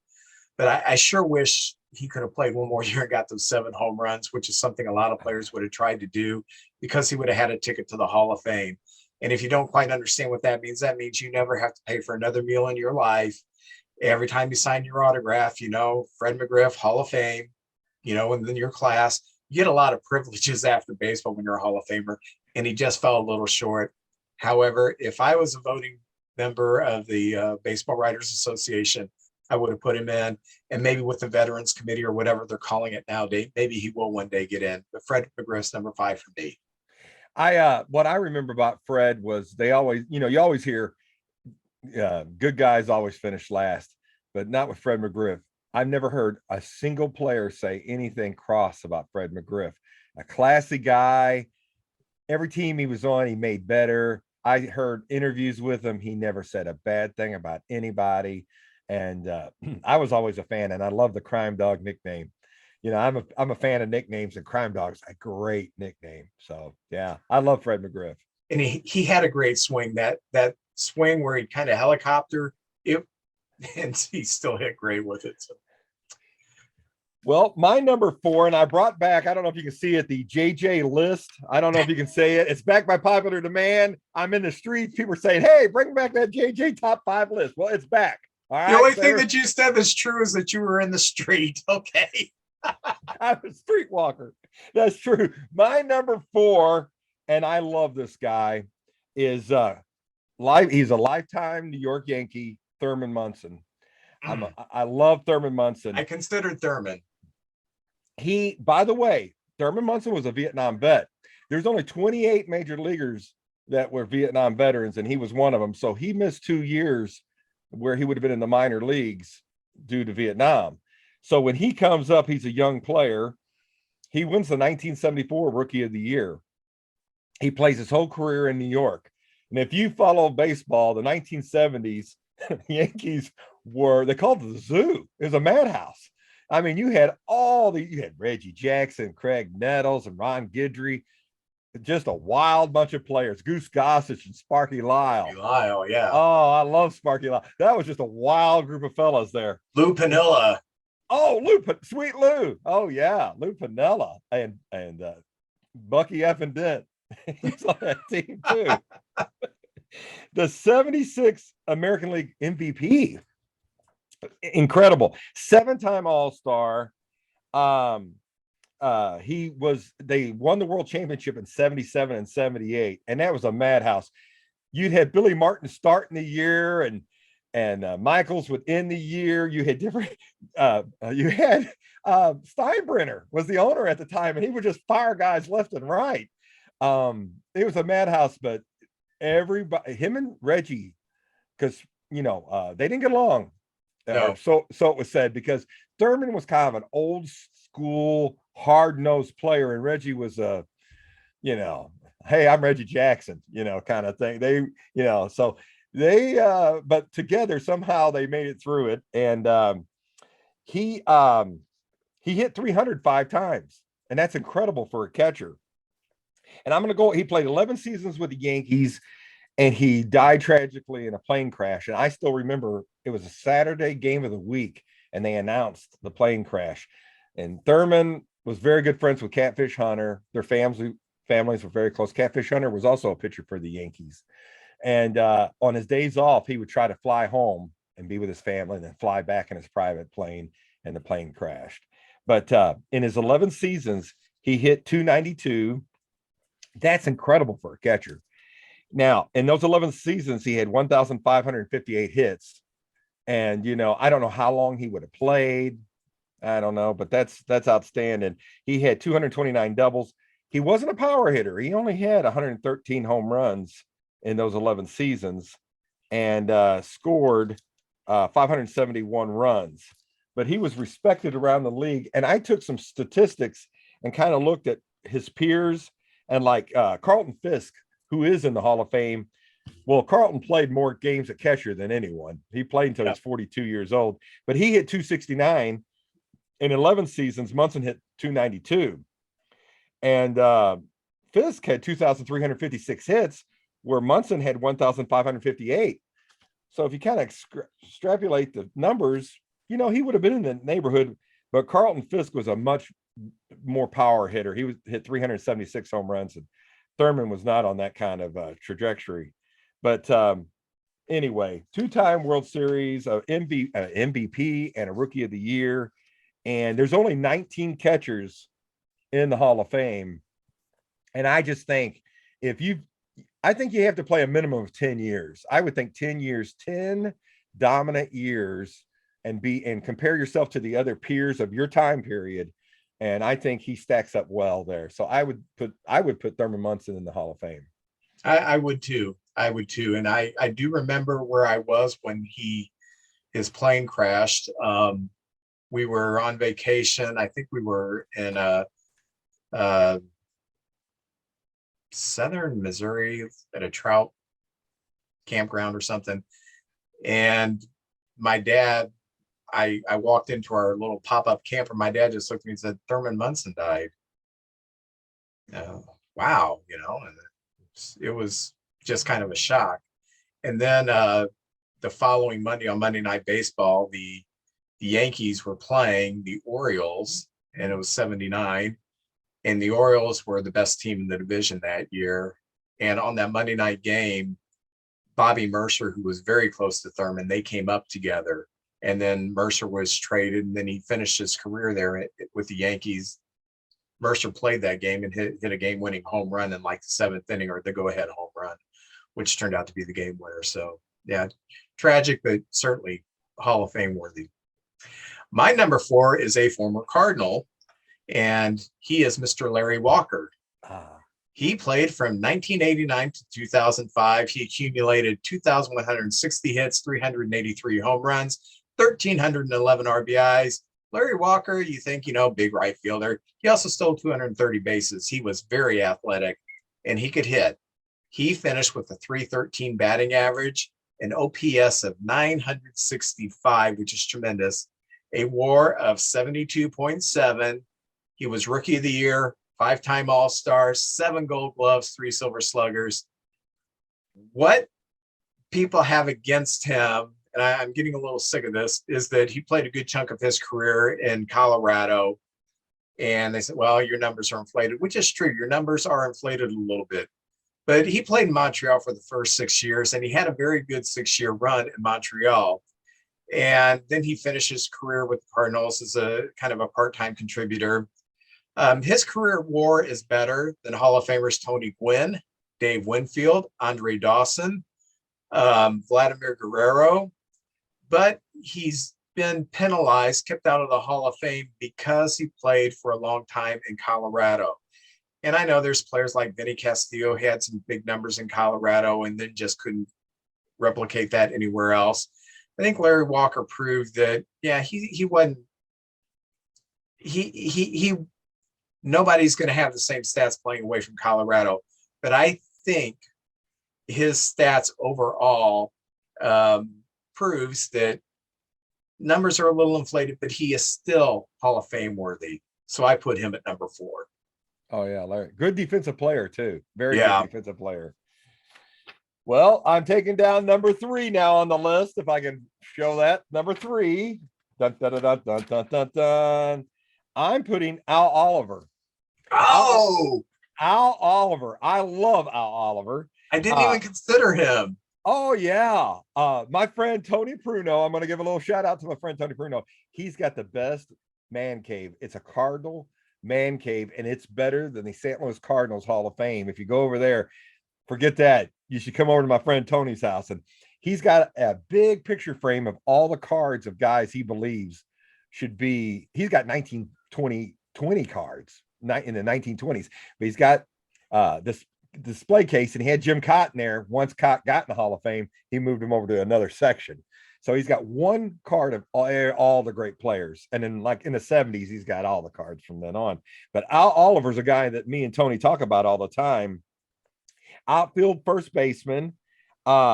But I sure wish he could have played one more year and got those 7 home runs, which is something a lot of players would have tried to do, because he would have had a ticket to the Hall of Fame. And if you don't quite understand what that means you never have to pay for another meal in your life. Every time you sign your autograph, Fred McGriff, Hall of Fame, and then your class, you get a lot of privileges after baseball when you're a Hall of Famer, and he just fell a little short. However, if I was a voting member of the Baseball Writers Association, I would have put him in, and maybe with the Veterans Committee or whatever they're calling it nowadays, maybe he will one day get in. But Fred McGriff's number 5 for me. What I remember about Fred was they always, you always hear good guys always finish last, but not with Fred McGriff. I've never heard a single player say anything cross about Fred McGriff. A classy guy. Every team he was on, he made better. I heard interviews with him. He never said a bad thing about anybody. And I was always a fan, and I love the Crime Dog nickname. I'm a fan of nicknames, and Crime Dog's a great nickname. So yeah, I love Fred McGriff. And he had a great swing. That swing where he kind of helicopter it, and he still hit great with it. So. Well, my number 4, and I brought back, I don't know if you can see it, the JJ list. I don't know if you can say it. It's back by popular demand. I'm in the streets. People are saying, hey, bring back that JJ top 5 list. Well, it's back. All right. The only thing that you said that's true is that you were in the street. Okay. I'm a streetwalker. That's true. My number 4, and I love this guy, is he's a lifetime New York Yankee, Thurman Munson. I love Thurman Munson. I considered Thurman. By the way, Thurman Munson was a Vietnam vet. There's only 28 major leaguers that were Vietnam veterans, and he was one of them. So he missed 2 years where he would have been in the minor leagues due to Vietnam. So when he comes up, he's a young player. He wins the 1974 Rookie of the Year. He plays his whole career in New York. And if you follow baseball, the 1970s, Yankees they called it the zoo. It was a madhouse. I mean, you had Reggie Jackson, Craig Nettles, and Ron Guidry, just a wild bunch of players. Goose Gossage and Sparky Lyle. Lyle, yeah. Oh, I love Sparky Lyle. That was just a wild group of fellas there. Lou Piniella. Oh, Sweet Lou. Oh yeah, Lou Piniella and Bucky Effin Dent. He's on that team too. The 76 American League MVP. Incredible. 7-time All-Star. They won the World Championship in 77 and 78, and that was a madhouse. You'd had Billy Martin starting the year, and Michaels would end the year. You had different Steinbrenner was the owner at the time, and he would just fire guys left and right. It was a madhouse, but everybody, him and Reggie, because they didn't get along. No. So it was said, because Thurman was kind of an old school, hard-nosed player, and Reggie was hey, I'm Reggie Jackson, kind of thing. But together somehow they made it through it. And he hit 305 times, and that's incredible for a catcher. And he played 11 seasons with the Yankees, and he died tragically in a plane crash. And I still remember it was a Saturday game of the week, and they announced the plane crash. And Thurman was very good friends with Catfish Hunter. Their families were very close. Catfish Hunter was also a pitcher for the Yankees. And on his days off, he would try to fly home and be with his family, and then fly back in his private plane, and the plane crashed. But in his 11 seasons, he hit 292. That's incredible for a catcher. Now, in those 11 seasons, he had 1,558 hits. And, I don't know how long he would have played. I don't know, but that's outstanding. He had 229 doubles. He wasn't a power hitter. He only had 113 home runs in those 11 seasons, and scored 571 runs. But he was respected around the league. And I took some statistics and kind of looked at his peers, and like Carlton Fisk, who is in the Hall of Fame. Well, Carlton played more games at catcher than anyone. He played until he was 42 years old, but he hit 269 in 11 seasons. Munson hit 292, and Fisk had 2,356 hits, where Munson had 1,558. So if you kind of extrapolate the numbers, he would have been in the neighborhood. But Carlton Fisk was a much more power hitter. He hit 376 home runs, and Thurman was not on that kind of trajectory. But anyway, 2-time World Series, MVP, and a Rookie of the Year. And there's only 19 catchers in the Hall of Fame. And I just think I think you have to play a minimum of 10 years. I would think 10 years, 10 dominant years, and compare yourself to the other peers of your time period. and I think he stacks up well there. So I would put Thurman Munson in the Hall of Fame. I would too. I would too. And I do remember where I was when his plane crashed. We were on vacation. I think we were in uh, southern Missouri at a trout campground or something. And my dad, I walked into our little pop-up camper. My dad just looked at me and said, Thurman Munson died. Wow, and it was just kind of a shock. And then the following Monday on Monday Night Baseball, the Yankees were playing the Orioles, and it was 79. And the Orioles were the best team in the division that year. And on that Monday night game, Bobby Mercer, who was very close to Thurman, they came up together. And then Mercer was traded, and then he finished his career there with the Yankees. Mercer played that game and hit a game-winning home run in like the seventh inning, or the go-ahead home run, which turned out to be the game winner. So, yeah, tragic, but certainly Hall of Fame worthy. My number 4 is a former Cardinal, and he is Mr. Larry Walker. He played from 1989 to 2005. He accumulated 2,160 hits, 383 home runs, 1,311 RBIs. Larry Walker, you think, big right fielder. He also stole 230 bases. He was very athletic, and he could hit. He finished with a .313 batting average, an OPS of 965, which is tremendous, a WAR of 72.7. He was Rookie of the Year, 5-time All-Star, 7 Gold Gloves, 3 Silver Sluggers. What people have against him, and I'm getting a little sick of this, is that he played a good chunk of his career in Colorado. And they said, well, your numbers are inflated, which is true. Your numbers are inflated a little bit. But he played in Montreal for the first 6 years, and he had a very good 6-year run in Montreal. And then he finished his career with the Cardinals as a kind of a part-time contributor. His career WAR is better than Hall of Famers Tony Gwynn, Dave Winfield, Andre Dawson, Vladimir Guerrero, but he's been penalized, kept out of the Hall of Fame because he played for a long time in Colorado. And I know there's players like Vinny Castillo had some big numbers in Colorado and then just couldn't replicate that anywhere else. I think Larry Walker proved that, yeah, he wasn't, he nobody's going to have the same stats playing away from Colorado. But I think his stats overall proves that numbers are a little inflated, but he is still Hall of Fame worthy. So I put him at number 4. Oh, yeah, Larry. Good defensive player, too. Very good defensive player. Well, I'm taking down number 3 now on the list, if I can show that. Number 3. Dun, dun, dun, dun, dun, dun, dun, dun. I'm putting Al Oliver. Oh! Al Oliver. I love Al Oliver. I didn't even consider him. Oh, yeah. My friend Tony Pruno, I'm going to give a little shout out to my friend Tony Pruno. He's got the best man cave. It's a Cardinal man cave, and it's better than the St. Louis Cardinals Hall of Fame. If you go over there, forget that. You should come over to my friend Tony's house, and he's got a big picture frame of all the cards of guys he believes should be. He's got 1920 cards in the 1920s, but he's got this display case, and he had Jim Cotton there. Once Cott got in the Hall of Fame, he moved him over to another section. So he's got one card of all the great players. And then like in the 70s, he's got all the cards from then on. But Al Oliver's a guy that me and Tony talk about all the time. Outfield first baseman.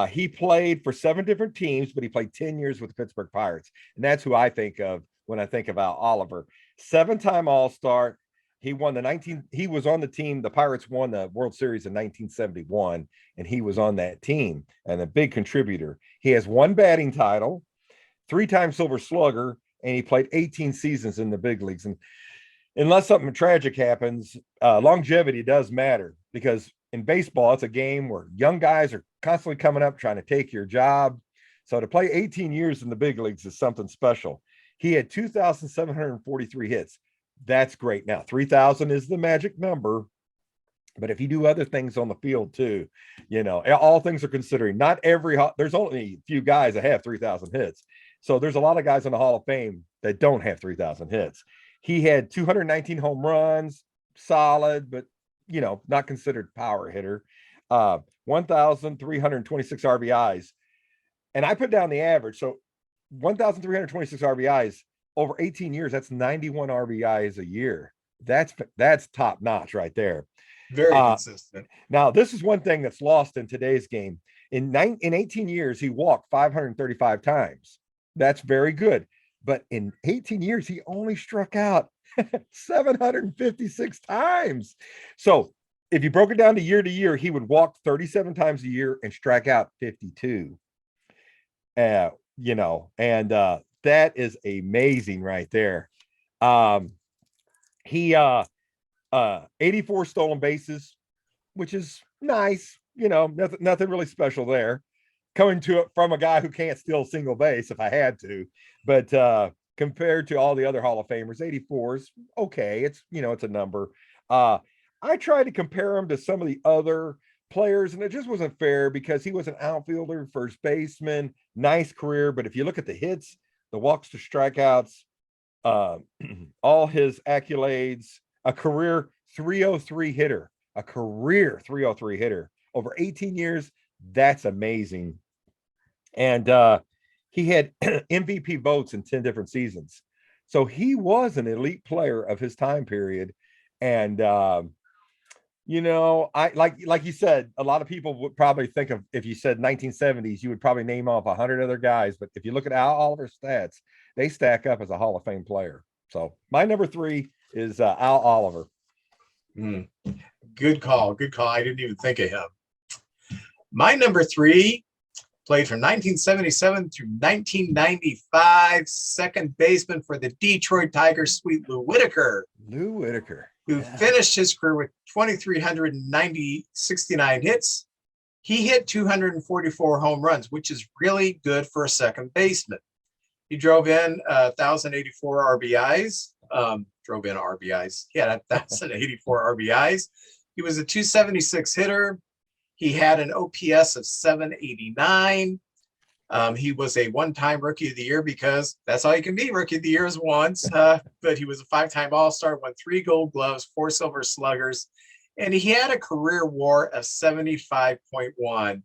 He played for 7 different teams, but he played 10 years with the Pittsburgh Pirates. And that's who I think of when I think of Al Oliver. 7-time All-Star. He was on the team. The Pirates won the World Series in 1971, and he was on that team and a big contributor. He has 1 batting title, 3-time Silver Slugger, and he played 18 seasons in the big leagues. And unless something tragic happens, longevity does matter, because in baseball, it's a game where young guys are constantly coming up trying to take your job. So to play 18 years in the big leagues is something special. He had 2,743 hits. That's great. Now, 3,000 is the magic number. But if you do other things on the field too, all things are considering. Not there's only a few guys that have 3,000 hits. So there's a lot of guys in the Hall of Fame that don't have 3,000 hits. He had 219 home runs, solid, but not considered power hitter. 1,326 RBIs. And I put down the average. So 1,326 RBIs over 18 years, that's 91 RBIs a year. That's top notch right there. Very consistent. Now, this is one thing that's lost in today's game. In 18 years, he walked 535 times. That's very good. But in 18 years, he only struck out 756 times. So if you broke it down to year, he would walk 37 times a year and strike out 52. And that is amazing right there. He 84 stolen bases, which is nice. Nothing really special there. Coming to it from a guy who can't steal a single base if I had to, but compared to all the other Hall of Famers, 84 is okay. It's a number. I tried to compare him to some of the other players, and it just wasn't fair because he was an outfielder, first baseman, nice career. But if you look at the hits, the walks to strikeouts, all his accolades, a career 303 hitter, over 18 years. That's amazing. And he had MVP votes in 10 different seasons. So he was an elite player of his time period. And I like you said, a lot of people would probably think of, if you said 1970s, you would probably name off 100 other guys. But if you look at Al Oliver's stats, they stack up as a Hall of Fame player. So my number 3 is Al Oliver. Good call. I didn't even think of him. My number 3 played from 1977 through 1995, second baseman for the Detroit Tigers, Sweet Lou Whitaker. Who finished his career with 2,369 hits. He hit 244 home runs, which is really good for a second baseman. He drove in 1,084 RBIs. He had 1,084 RBIs. He was a 276 hitter. He had an OPS of 789. He was a one-time Rookie of the Year because that's all you can be. Rookie of the Year is once. But he was a 5-time All-Star, won 3 Gold Gloves, 4 Silver Sluggers, and he had a career WAR of 75.1.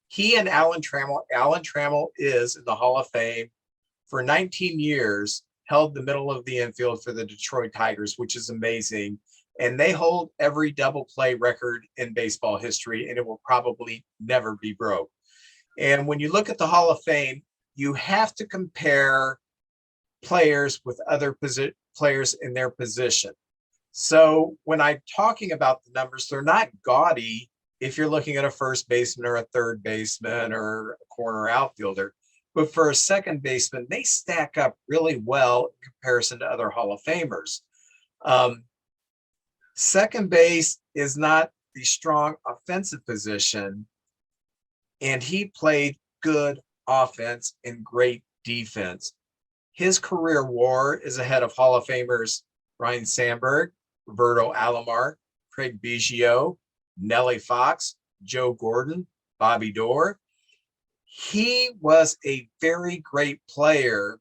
He and Alan Trammell is in the Hall of Fame. For 19 years, held the middle of the infield for the Detroit Tigers, which is amazing. And they hold every double play record in baseball history, and it will probably never be broke. And when you look at the Hall of Fame, you have to compare players with other players in their position. So when I'm talking about the numbers, they're not gaudy if you're looking at a first baseman or a third baseman or a corner outfielder. But for a second baseman, they stack up really well in comparison to other Hall of Famers. Second base is not the strong offensive position, and he played good offense and great defense. His career WAR is ahead of Hall of Famers Ryne Sandberg, Roberto Alomar, Craig Biggio, Nellie Fox, Joe Gordon, Bobby Doerr. He was a very great player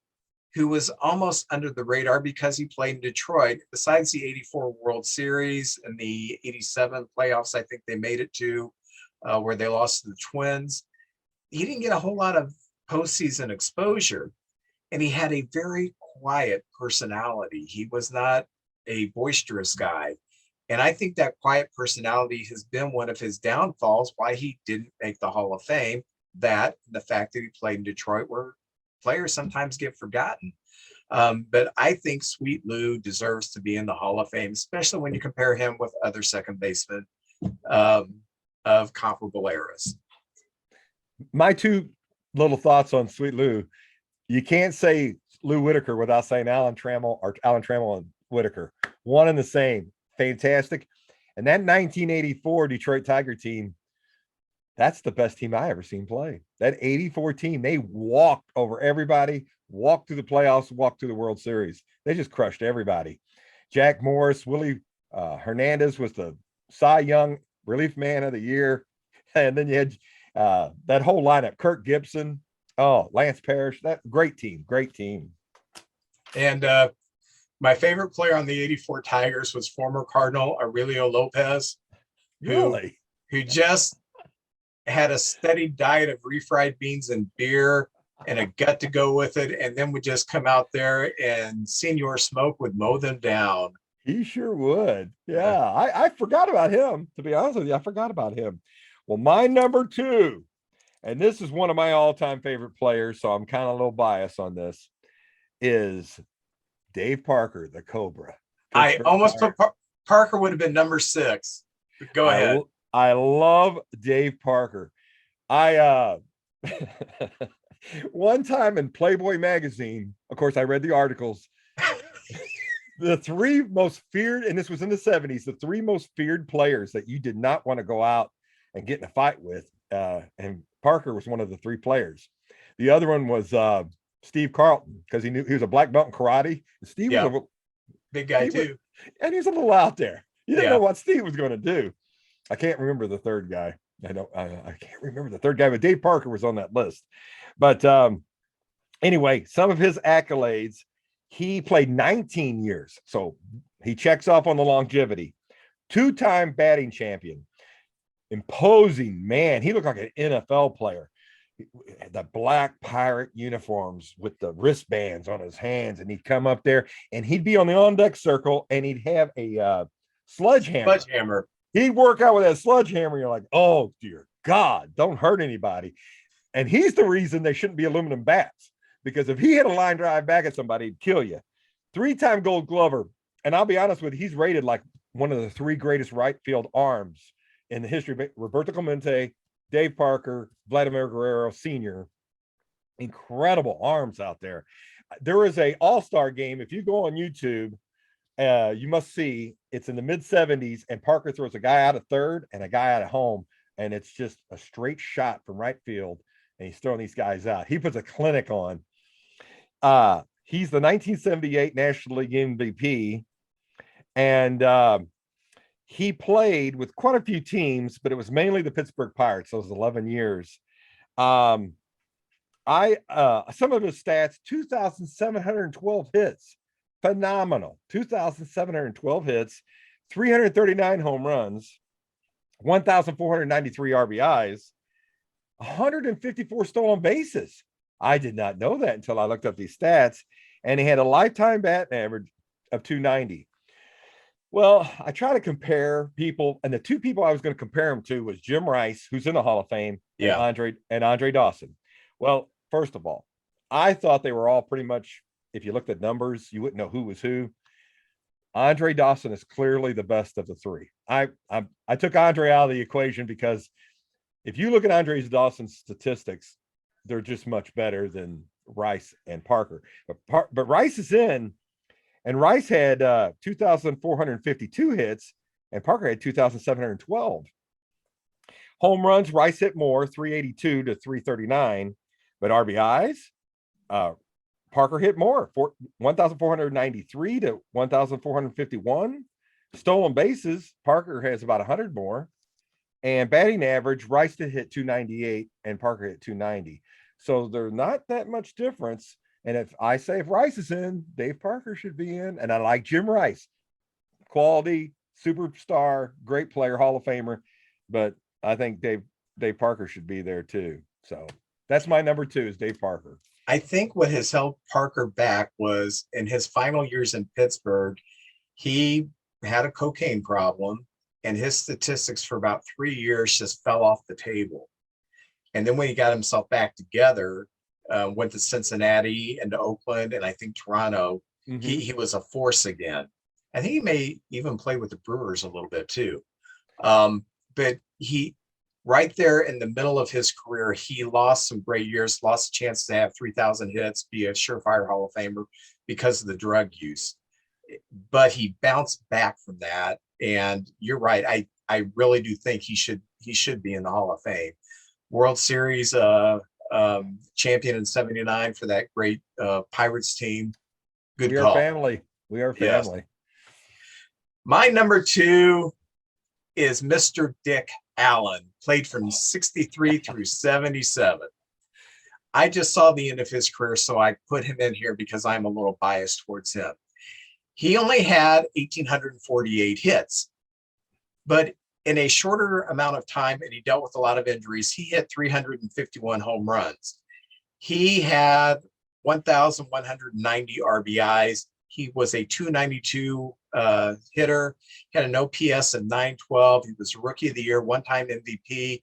who was almost under the radar because he played in Detroit. Besides the 84 World Series and the 87 playoffs, I think they made it to, where they lost to the Twins. He didn't get a whole lot of postseason exposure, and he had a very quiet personality. He was not a boisterous guy. And I think that quiet personality has been one of his downfalls, why he didn't make the Hall of Fame. That, the fact that he played in Detroit, where players sometimes get forgotten. But I think Sweet Lou deserves to be in the Hall of Fame, especially when you compare him with other second basemen of comparable eras. My 2 little thoughts on Sweet Lou. You can't say Lou Whitaker without saying Alan Trammell and Whitaker. One and the same. Fantastic. And that 1984 Detroit Tiger team, that's the best team I ever seen play. That 84 team, they walked over everybody, walked through the playoffs, walked through the World Series. They just crushed everybody. Jack Morris, Willie Hernandez was the Cy Young Relief Man of the Year. And then you had that whole lineup, Kirk Gibson, Lance Parrish. That great team. And My favorite player on the 84 Tigers was former Cardinal Aurelio Lopez, who, Really? who just had a steady diet of refried beans and beer and a gut to go with it, and then would just come out there and Senior Smoke would mow them down. He sure would. Yeah, I forgot about him. To be honest with you, I forgot about him. Well, my number two, and this is one of my all-time favorite players, so I'm kind of a little biased on this, is Dave Parker, the Cobra. I Pittsburgh almost Pirates. put Parker would have been number 6. Go ahead. I love Dave Parker. I one time in Playboy magazine, of course, I read the articles. The 3 most feared, and this was in the 70s, the 3 most feared players that you did not want to go out and get in a fight with. And Parker was one of the 3 players. The other one was Steve Carlton, because he knew he was a black belt in karate. And Steve was a big guy too. And he was a little out there. You didn't Yeah. know what Steve was going to do. I can't remember the third guy. I can't remember the third guy, but Dave Parker was on that list. But anyway, some of his accolades, he played 19 years. So he checks off on the longevity. 2-time batting champion. Imposing man. He looked like an NFL player. The black pirate uniforms with the wristbands on his hands, and he'd come up there and he'd be on the on-deck circle and he'd have a sledgehammer. He'd work out with that sledgehammer. You're like, oh dear God, don't hurt anybody. And he's the reason they shouldn't be aluminum bats, because if he hit a line drive back at somebody, he'd kill you. 3-time Gold Glover. And I'll be honest with you, he's rated like one of the 3 greatest right field arms in the history of Roberto Clemente, Dave Parker, Vladimir Guerrero Sr. Incredible arms out there. There is a all-star game. If you go on YouTube, you must see it's in the mid-70s, and Parker throws a guy out of third and a guy out of home, and it's just a straight shot from right field, and he's throwing these guys out. He puts a clinic on. He's the 1978 National League MVP, and he played with quite a few teams, but it was mainly the Pittsburgh Pirates. Those 11 years. Some of his stats: 2,712 hits. Phenomenal. 2,712 hits, 339 home runs, 1,493 RBIs, 154 stolen bases. I did not know that until I looked up these stats. And he had a lifetime batting average of 290. Well, I try to compare people, and the 2 people I was going to compare him to was Jim Rice, who's in the Hall of Fame, and Andre Dawson. Well, first of all, I thought they were all pretty much, if you looked at numbers, you wouldn't know who was who. Andre Dawson is clearly the best of the 3. I took Andre out of the equation because if you look at Andre Dawson's statistics, they're just much better than Rice and Parker. But Rice is in, and Rice had 2,452 hits, and Parker had 2,712. Home runs, Rice hit more, 382 to 339, but RBIs, Parker hit more, 1,493 to 1,451. Stolen bases, Parker has about 100 more. And batting average, Rice did hit 298 and Parker hit 290. So there's not that much difference. And if Rice is in, Dave Parker should be in. And I like Jim Rice. Quality, superstar, great player, Hall of Famer. But I think Dave Parker should be there too. So that's my number 2 is Dave Parker. I think what has held Parker back was in his final years in Pittsburgh, he had a cocaine problem, and his statistics for about 3 years just fell off the table. And then when he got himself back together, went to Cincinnati and to Oakland, and I think Toronto, he was a force again. I think he may even play with the Brewers a little bit too. But he, right there in the middle of his career, he lost some great years, lost a chance to have 3,000 hits, be a surefire Hall of Famer because of the drug use. But he bounced back from that. And you're right. I really do think he should be in the Hall of Fame. World Series champion in '79 for that great Pirates team. Good we call. Are family. We are family. Yes. My number 2 is Mr. Dick Allen, played from 63 through 77. I just saw the end of his career, so I put him in here because I'm a little biased towards him. He only had 1,848 hits, but in a shorter amount of time, and he dealt with a lot of injuries, he hit 351 home runs. He had 1,190 RBIs. He was a 292 hitter, had an OPS of 912. He was Rookie of the Year, one-time MVP,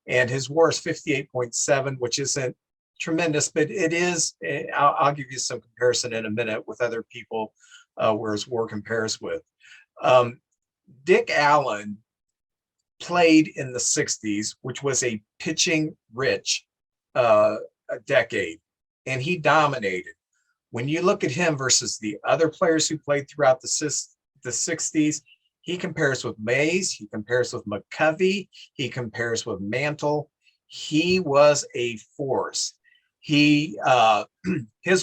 and his WAR is 58.7, which isn't tremendous, but it is. I'll give you some comparison in a minute with other people where his WAR compares with. Dick Allen played in the 60s, which was a pitching rich a decade, and he dominated. When you look at him versus the other players who played throughout the 60s, he compares with Mays, he compares with McCovey, he compares with Mantle. He was a force. His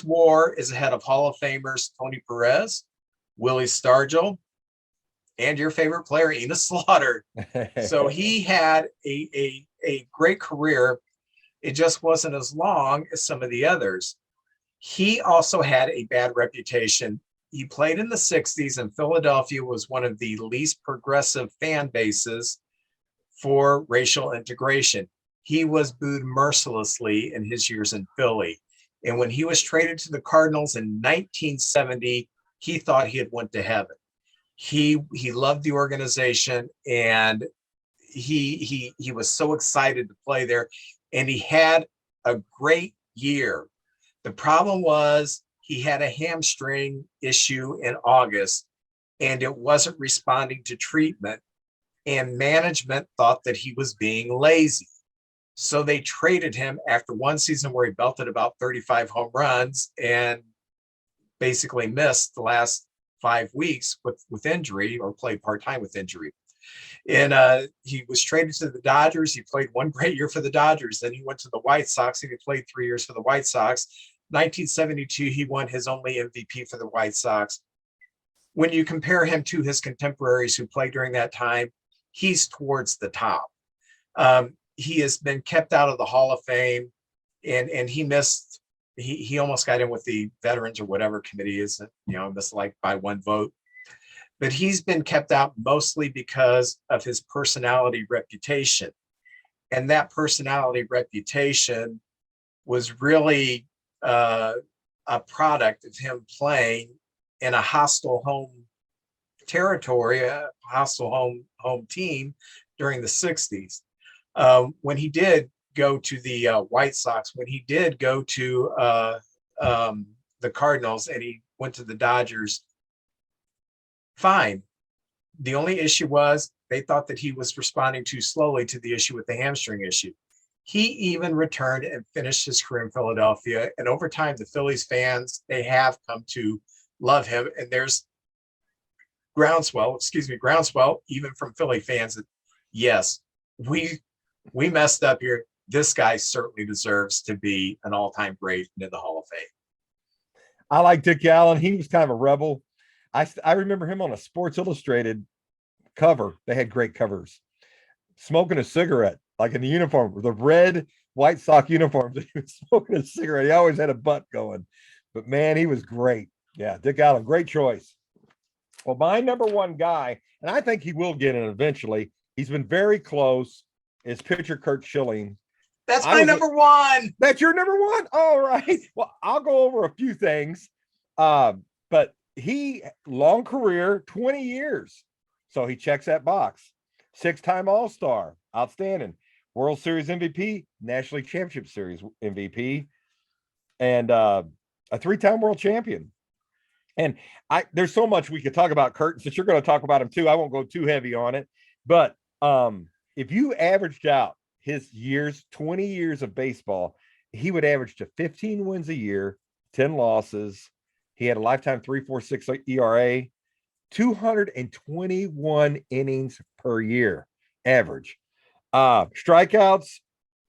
WAR is ahead of Hall of Famers Tony Perez, Willie Stargell, and your favorite player, Enos Slaughter. So he had a great career. It just wasn't as long as some of the others. He also had a bad reputation. He played in the 60s, and Philadelphia was one of the least progressive fan bases for racial integration. He was booed mercilessly in his years in Philly. And when he was traded to the Cardinals in 1970, he thought he had went to heaven. He loved the organization, and he was so excited to play there, and he had a great year. The problem was he had a hamstring issue in August, and it wasn't responding to treatment, and management thought that he was being lazy. So they traded him after one season where he belted about 35 home runs and basically missed the last 5 weeks with injury, or played part-time with injury. And he was traded to the Dodgers. He played one great year for the Dodgers. Then he went to the White Sox, and he played 3 years for the White Sox. 1972, he won his only MVP for the White Sox. When you compare him to his contemporaries who played during that time, he's towards the top. He has been kept out of the Hall of Fame, and he missed. He almost got in with the veterans or whatever committee is, missed like by one vote. But he's been kept out mostly because of his personality reputation. And that personality reputation was really a product of him playing in a hostile home territory, a hostile home team during the 60s. When he did go to the White Sox, when he did go to the Cardinals, and he went to the Dodgers, fine. The only issue was they thought that he was responding too slowly to the issue with the hamstring issue. He even returned and finished his career in Philadelphia. And over time, the Phillies fans, they have come to love him. And there's groundswell, even from Philly fans, that yes, we messed up here. This guy certainly deserves to be an all-time great in the Hall of Fame. I like Dick Allen. He was kind of a rebel. I remember him on a Sports Illustrated cover. They had great covers. Smoking a cigarette, like in the uniform, the red White Sox uniforms. He was smoking a cigarette. He always had a butt going. But man, he was great. Yeah, Dick Allen, great choice. Well, my number one guy, and I think he will get in eventually. He's been very close. Is pitcher Curt Schilling. That's my number one. That's your number one? All right. Well, I'll go over a few things. But he, long career, 20 years. So he checks that box. 6-time All-Star, outstanding. World Series MVP, National League Championship Series MVP, and a 3-time world champion. And there's so much we could talk about Curt. Since you're going to talk about him too, I won't go too heavy on it. But if you averaged out his 20 years of baseball, he would average to 15 wins a year, 10 losses. He had a lifetime 3.46 ERA, 221 innings per year average. Strikeouts,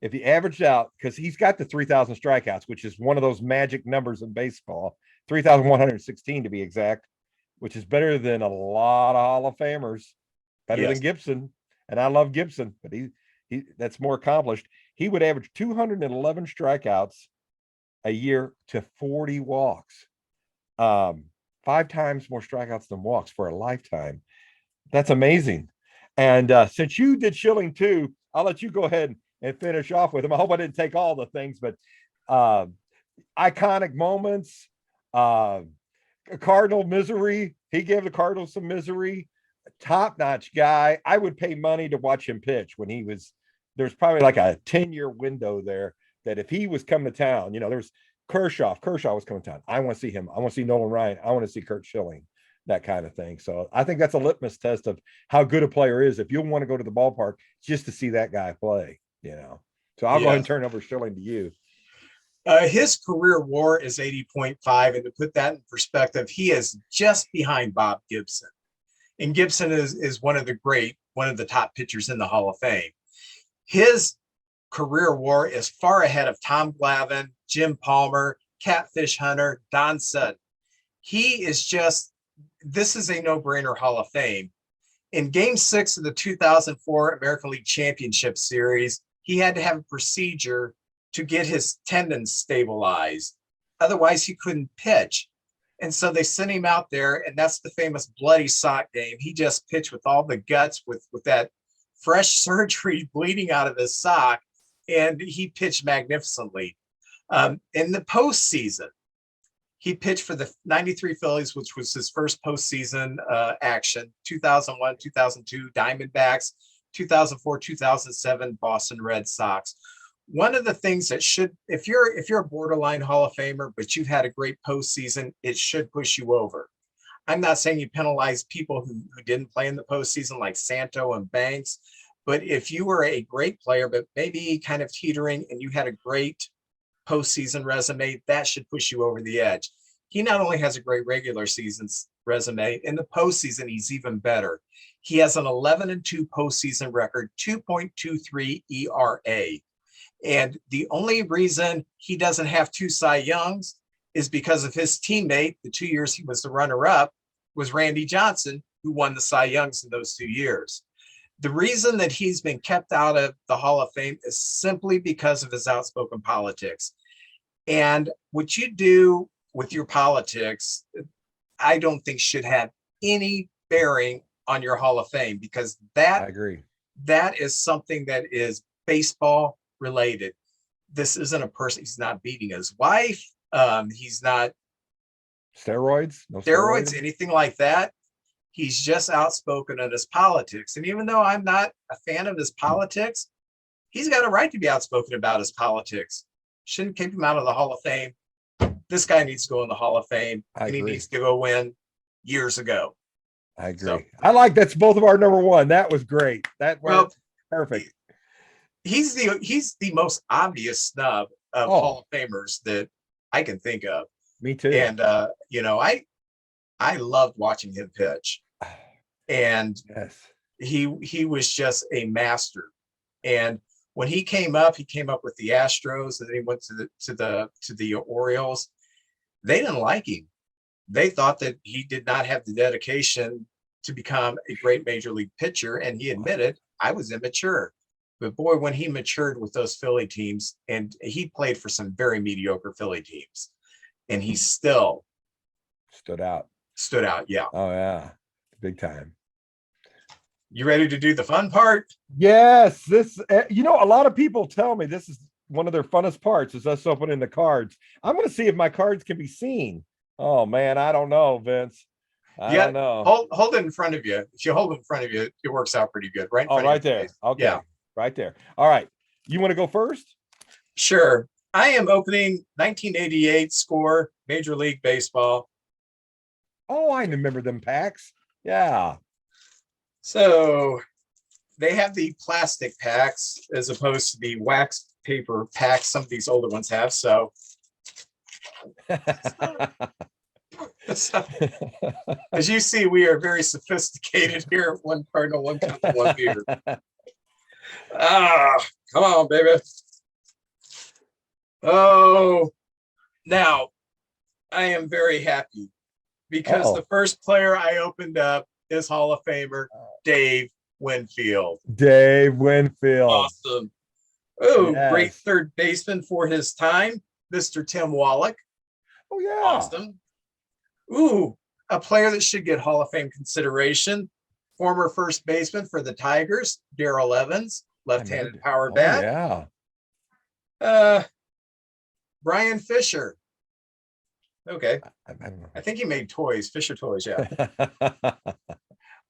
if he averaged out, because he's got the 3,000 strikeouts, which is one of those magic numbers in baseball, 3,116 to be exact, which is better than a lot of Hall of Famers, better than Gibson. And I love Gibson, but he that's more accomplished. He would average 211 strikeouts a year to 40 walks. 5 times more strikeouts than walks for a lifetime. That's amazing. And since you did Schilling too, I'll let you go ahead and finish off with him. I hope I didn't take all the things, but iconic moments, Cardinal misery. He gave the Cardinals some misery. Top-notch guy. I would pay money to watch him pitch when he was, there's probably like a 10-year window there that if he was coming to town, there's Kershaw was coming to town. I want to see him. I want to see Nolan Ryan. I want to see Kurt Schilling, that kind of thing. So I think that's a litmus test of how good a player is. If you want to go to the ballpark just to see that guy play, So I'll go ahead and turn over Schilling to you. His career WAR is 80.5, and to put that in perspective, he is just behind Bob Gibson. And Gibson is one of the top pitchers in the Hall of Fame. His career WAR is far ahead of Tom Glavine, Jim Palmer, Catfish Hunter, Don Sutton. This is a no-brainer Hall of Fame. In Game 6 of the 2004 American League Championship Series, he had to have a procedure to get his tendons stabilized. Otherwise, he couldn't pitch. And so they sent him out there, and that's the famous bloody sock game. He just pitched with all the guts, with that fresh surgery bleeding out of his sock, and he pitched magnificently. In the postseason, he pitched for the 93 Phillies, which was his first postseason action, 2001, 2002 Diamondbacks, 2004, 2007 Boston Red Sox. One of the things that if you're a borderline Hall of Famer, but you've had a great postseason, it should push you over. I'm not saying you penalize people who didn't play in the postseason like Santo and Banks, but if you were a great player, but maybe kind of teetering, and you had a great postseason resume, that should push you over the edge. He not only has a great regular season resume, in the postseason, he's even better. He has an 11-2 postseason record, 2.23 ERA. And the only reason he doesn't have 2 Cy Youngs is because of his teammate, the 2 years he was the runner-up, was Randy Johnson, who won the Cy Youngs in those 2 years. The reason that he's been kept out of the Hall of Fame is simply because of his outspoken politics. And what you do with your politics, I don't think should have any bearing on your Hall of Fame, because I agree. That is something that is baseball related. This isn't a person. He's not beating his wife. He's not steroids, anything like that. He's just outspoken on his politics. And even though I'm not a fan of his politics, he's got a right to be outspoken about his politics. Shouldn't keep him out of the Hall of Fame. This guy needs to go in the Hall of Fame, and he needs to go win years ago. I agree. So, I like that's both of our number one. That was great. Perfect. He's the most obvious snub of Hall of Famers that I can think of. Me too. And I loved watching him pitch. And yes, he was just a master. And when he came up with the Astros, and then he went to the Orioles. They didn't like him. They thought that he did not have the dedication to become a great major league pitcher, and he admitted, I was immature. But boy, when he matured with those Philly teams, and he played for some very mediocre Philly teams, and he still stood out. Yeah. Oh yeah, big time. You ready to do the fun part? Yes. This, a lot of people tell me this is one of their funnest parts is us opening the cards. I'm going to see if my cards can be seen. Oh man, I don't know, Vince. I don't know. Hold it in front of you. If you hold it in front of you, it works out pretty good, right? Right there. Face. Okay. Yeah. Right there. All right. You want to go first? Sure. I am opening 1988 score, Major League Baseball. Oh, I remember them packs. Yeah. So they have the plastic packs as opposed to the wax paper packs some of these older ones have. So as you see, we are very sophisticated here at One Cardinal, One Cup, One Beer. Come on, baby. Oh, now I am very happy because the first player I opened up is Hall of Famer Dave Winfield. Dave Winfield. Awesome. Oh, yes. Great third baseman for his time, Mr. Tim Wallach. Oh, yeah. Awesome. Ooh, A player that should get Hall of Fame consideration, former first baseman for the Tigers, Darrell Evans, left-handed power bat. Yeah. Brian Fisher. Okay. I don't know. I think he made toys, Fisher toys, yeah.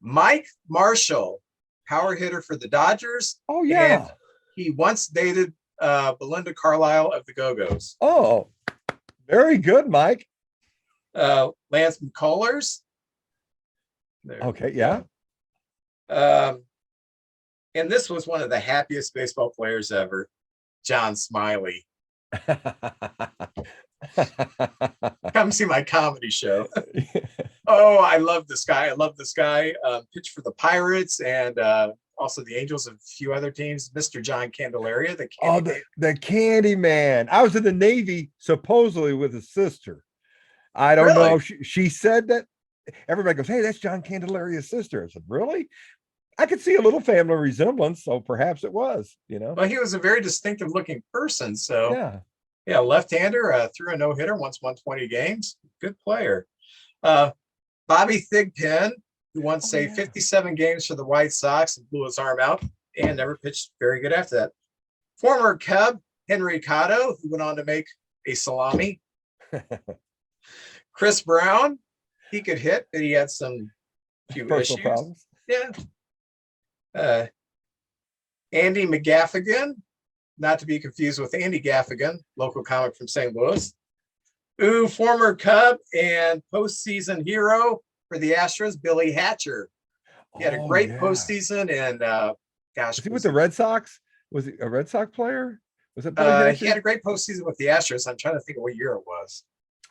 Mike Marshall, power hitter for the Dodgers. Oh, yeah. And he once dated Belinda Carlisle of the Go-Go's. Oh, very good, Mike. Lance McCullers. Okay, yeah. And this was one of the happiest baseball players ever, John Smiley. Come see my comedy show. Oh, I love this guy. I love this guy. Pitched for the Pirates and also the Angels and a few other teams. Mr. John Candelaria, the Candy Man. The Candy Man. I was in the Navy supposedly with his sister. I don't know if she said that. Everybody goes, "Hey, that's John Candelaria's sister." I said, "Really?" I could see a little family resemblance, so perhaps it was, Well, he was a very distinctive looking person. So yeah, left-hander, threw a no-hitter, once won 20 games. Good player. Bobby Thigpen, who once saved 57 games for the White Sox and blew his arm out and never pitched very good after that. Former Cub, Henry Cotto, who went on to make a salami. Chris Brown, he could hit, but he had some few personal issues. problems. Yeah. Andy McGaffigan, not to be confused with Andy Gaffigan, local comic from St. Louis. Former Cub and postseason hero for the Astros, Billy Hatcher. He had a great postseason, and Was he with the Red Sox? Was he a Red Sox player? Was it Billy Hatcher? He had a great postseason with the Astros. I'm trying to think of what year it was.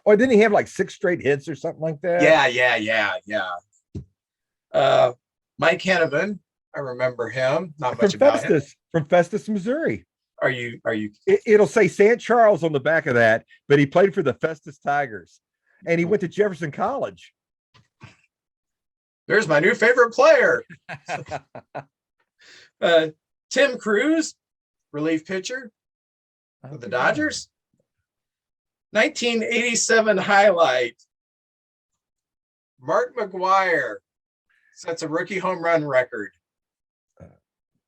Oh, didn't he have like 6 straight hits or something like that? Yeah. Mike Henneman, I remember him. Not much about him. From Festus, Missouri. Are you? It'll say St. Charles on the back of that, but he played for the Festus Tigers, and he went to Jefferson College. There's my new favorite player. Tim Cruz, relief pitcher for the Dodgers. 1987 highlight. Mark McGwire sets a rookie home run record.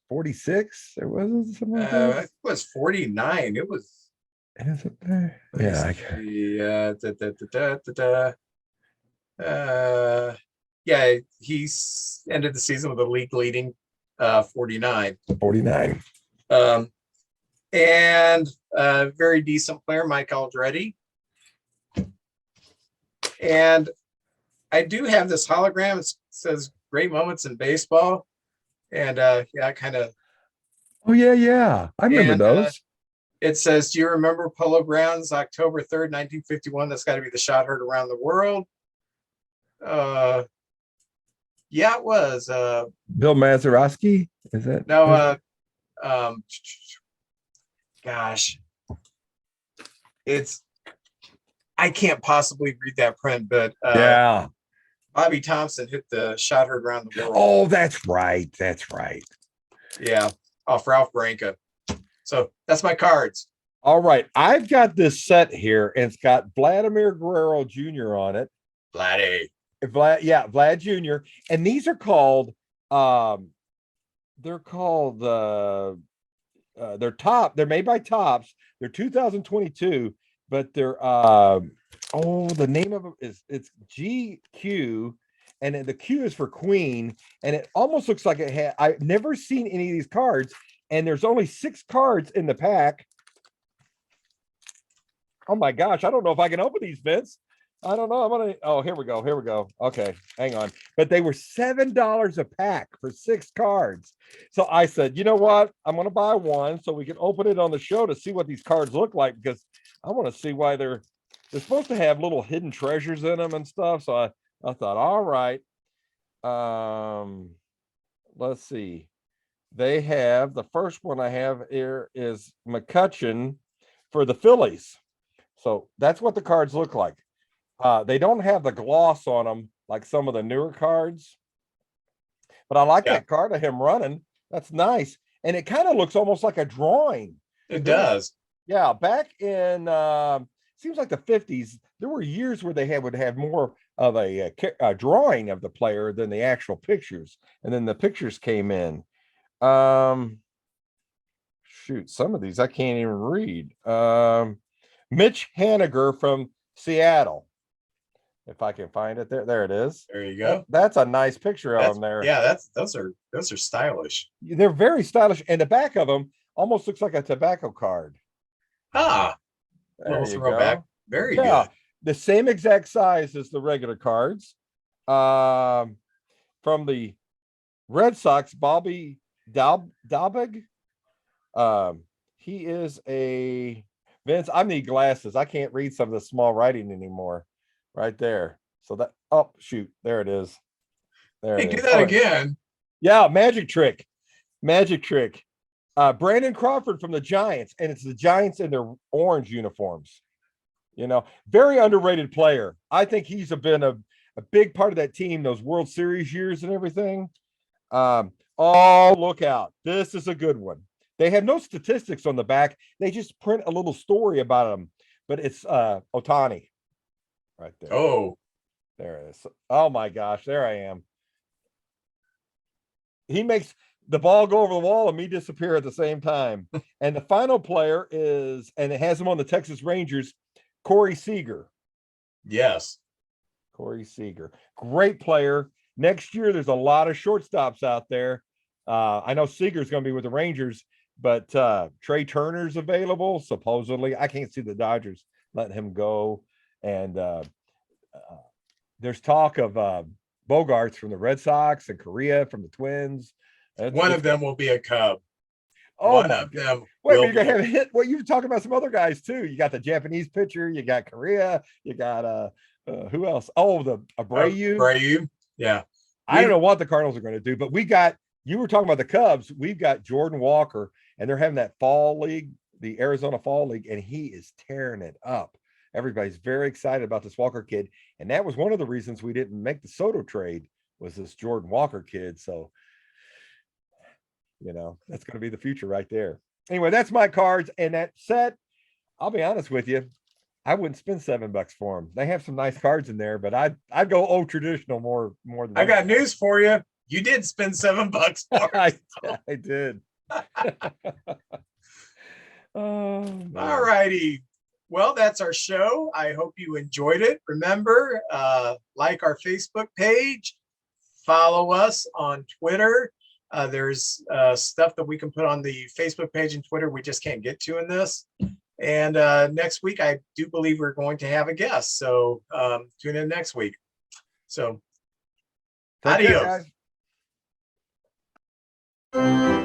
46? There wasn't something like that? It was 49. It was. Is it there? Yeah. He ended the season with a league leading 49. 49. And a very decent player, Mike Aldretti. And I do have this hologram. It says "Great Moments in Baseball," and kind of. Oh yeah. I remember those. It says, "Do you remember Polo Grounds, October 3rd, 1951? That's got to be the shot heard around the world." Yeah, it was. Bill Mazeroski? Is that? No. Gosh, I can't possibly read that print, but yeah. Bobby Thompson hit the shot heard around the world. Oh, that's right. Yeah, off Ralph Branca. So that's my cards. All right. I've got this set here, and it's got Vladimir Guerrero Jr. on it. Vlad Jr. And these are called they're made by Topps. They're 2022, but they're the name of it it's GQ, and the Q is for Queen, and it almost looks like it had. I've never seen any of these cards, and there's only 6 cards in the pack. Oh my gosh, I don't know if I can open these, Vince. I don't know. Here we go. Okay, hang on. But they were $7 a pack for 6 cards. So I said, you know what? I'm going to buy one so we can open it on the show to see what these cards look like, because I want to see why they're supposed to have little hidden treasures in them and stuff. So I thought, all right. Let's see. They have the first one I have here is McCutcheon for the Phillies. So that's what the cards look like. They don't have the gloss on them like some of the newer cards, but I like that card of him running. That's nice. And it kind of looks almost like a drawing. It does. Yeah. Back in, seems like the 50s, there were years where they would have more of a drawing of the player than the actual pictures. And then the pictures came in. Shoot, some of these I can't even read. Mitch Haniger from Seattle. If I can find it, there it is. There you go. That's a nice picture of them there. Yeah, those are stylish. They're very stylish, and the back of them almost looks like a tobacco card. Ah, there you throwback. Go. Very good. The same exact size as the regular cards. From the Red Sox, Bobby Dalbig. He is a Vince. I need glasses. I can't read some of the small writing anymore. Right there. So that shoot, there it is. There. Hey, do that again. Yeah, magic trick. Brandon Crawford from the Giants, and it's the Giants in their orange uniforms. Very underrated player. I think he's been a big part of that team, those World Series years and everything. Look out. This is a good one. They have no statistics on the back. They just print a little story about him, but it's Ohtani right there. Oh, there it is. Oh my gosh, there I am. He makes the ball go over the wall and me disappear at the same time. And the final player is, and it has him on the Texas Rangers, Corey Seager. Yes. Corey Seager. Great player. Next year, there's a lot of shortstops out there. I know Seager's going to be with the Rangers, but Trey Turner's available, supposedly. I can't see the Dodgers letting him go. And there's talk of Bogarts from the Red Sox and Correa from the Twins. One of them will be a Cub. One of them. Wait, you're gonna have a hit. Well, you're talking about some other guys too. You got the Japanese pitcher. You got Correa. You got who else? Oh, the Abreu. Abreu. Yeah. I don't know what the Cardinals are going to do, but you were talking about the Cubs. We've got Jordan Walker, and they're having that fall league, the Arizona Fall League, and he is tearing it up. Everybody's very excited about this Walker kid. And that was one of the reasons we didn't make the Soto trade, was this Jordan Walker kid. So, that's going to be the future right there. Anyway, that's my cards. And that set, I'll be honest with you, I wouldn't spend $7 for them. They have some nice cards in there, but I'd go old traditional more than I got news for you. You did spend $7 for it. I did. All righty. Well, that's our show. I hope you enjoyed it. Remember, like our Facebook page, follow us on Twitter. There's stuff that we can put on the Facebook page and Twitter we just can't get to in this. And next week, I do believe we're going to have a guest. So tune in next week. So, adios. Care, guys.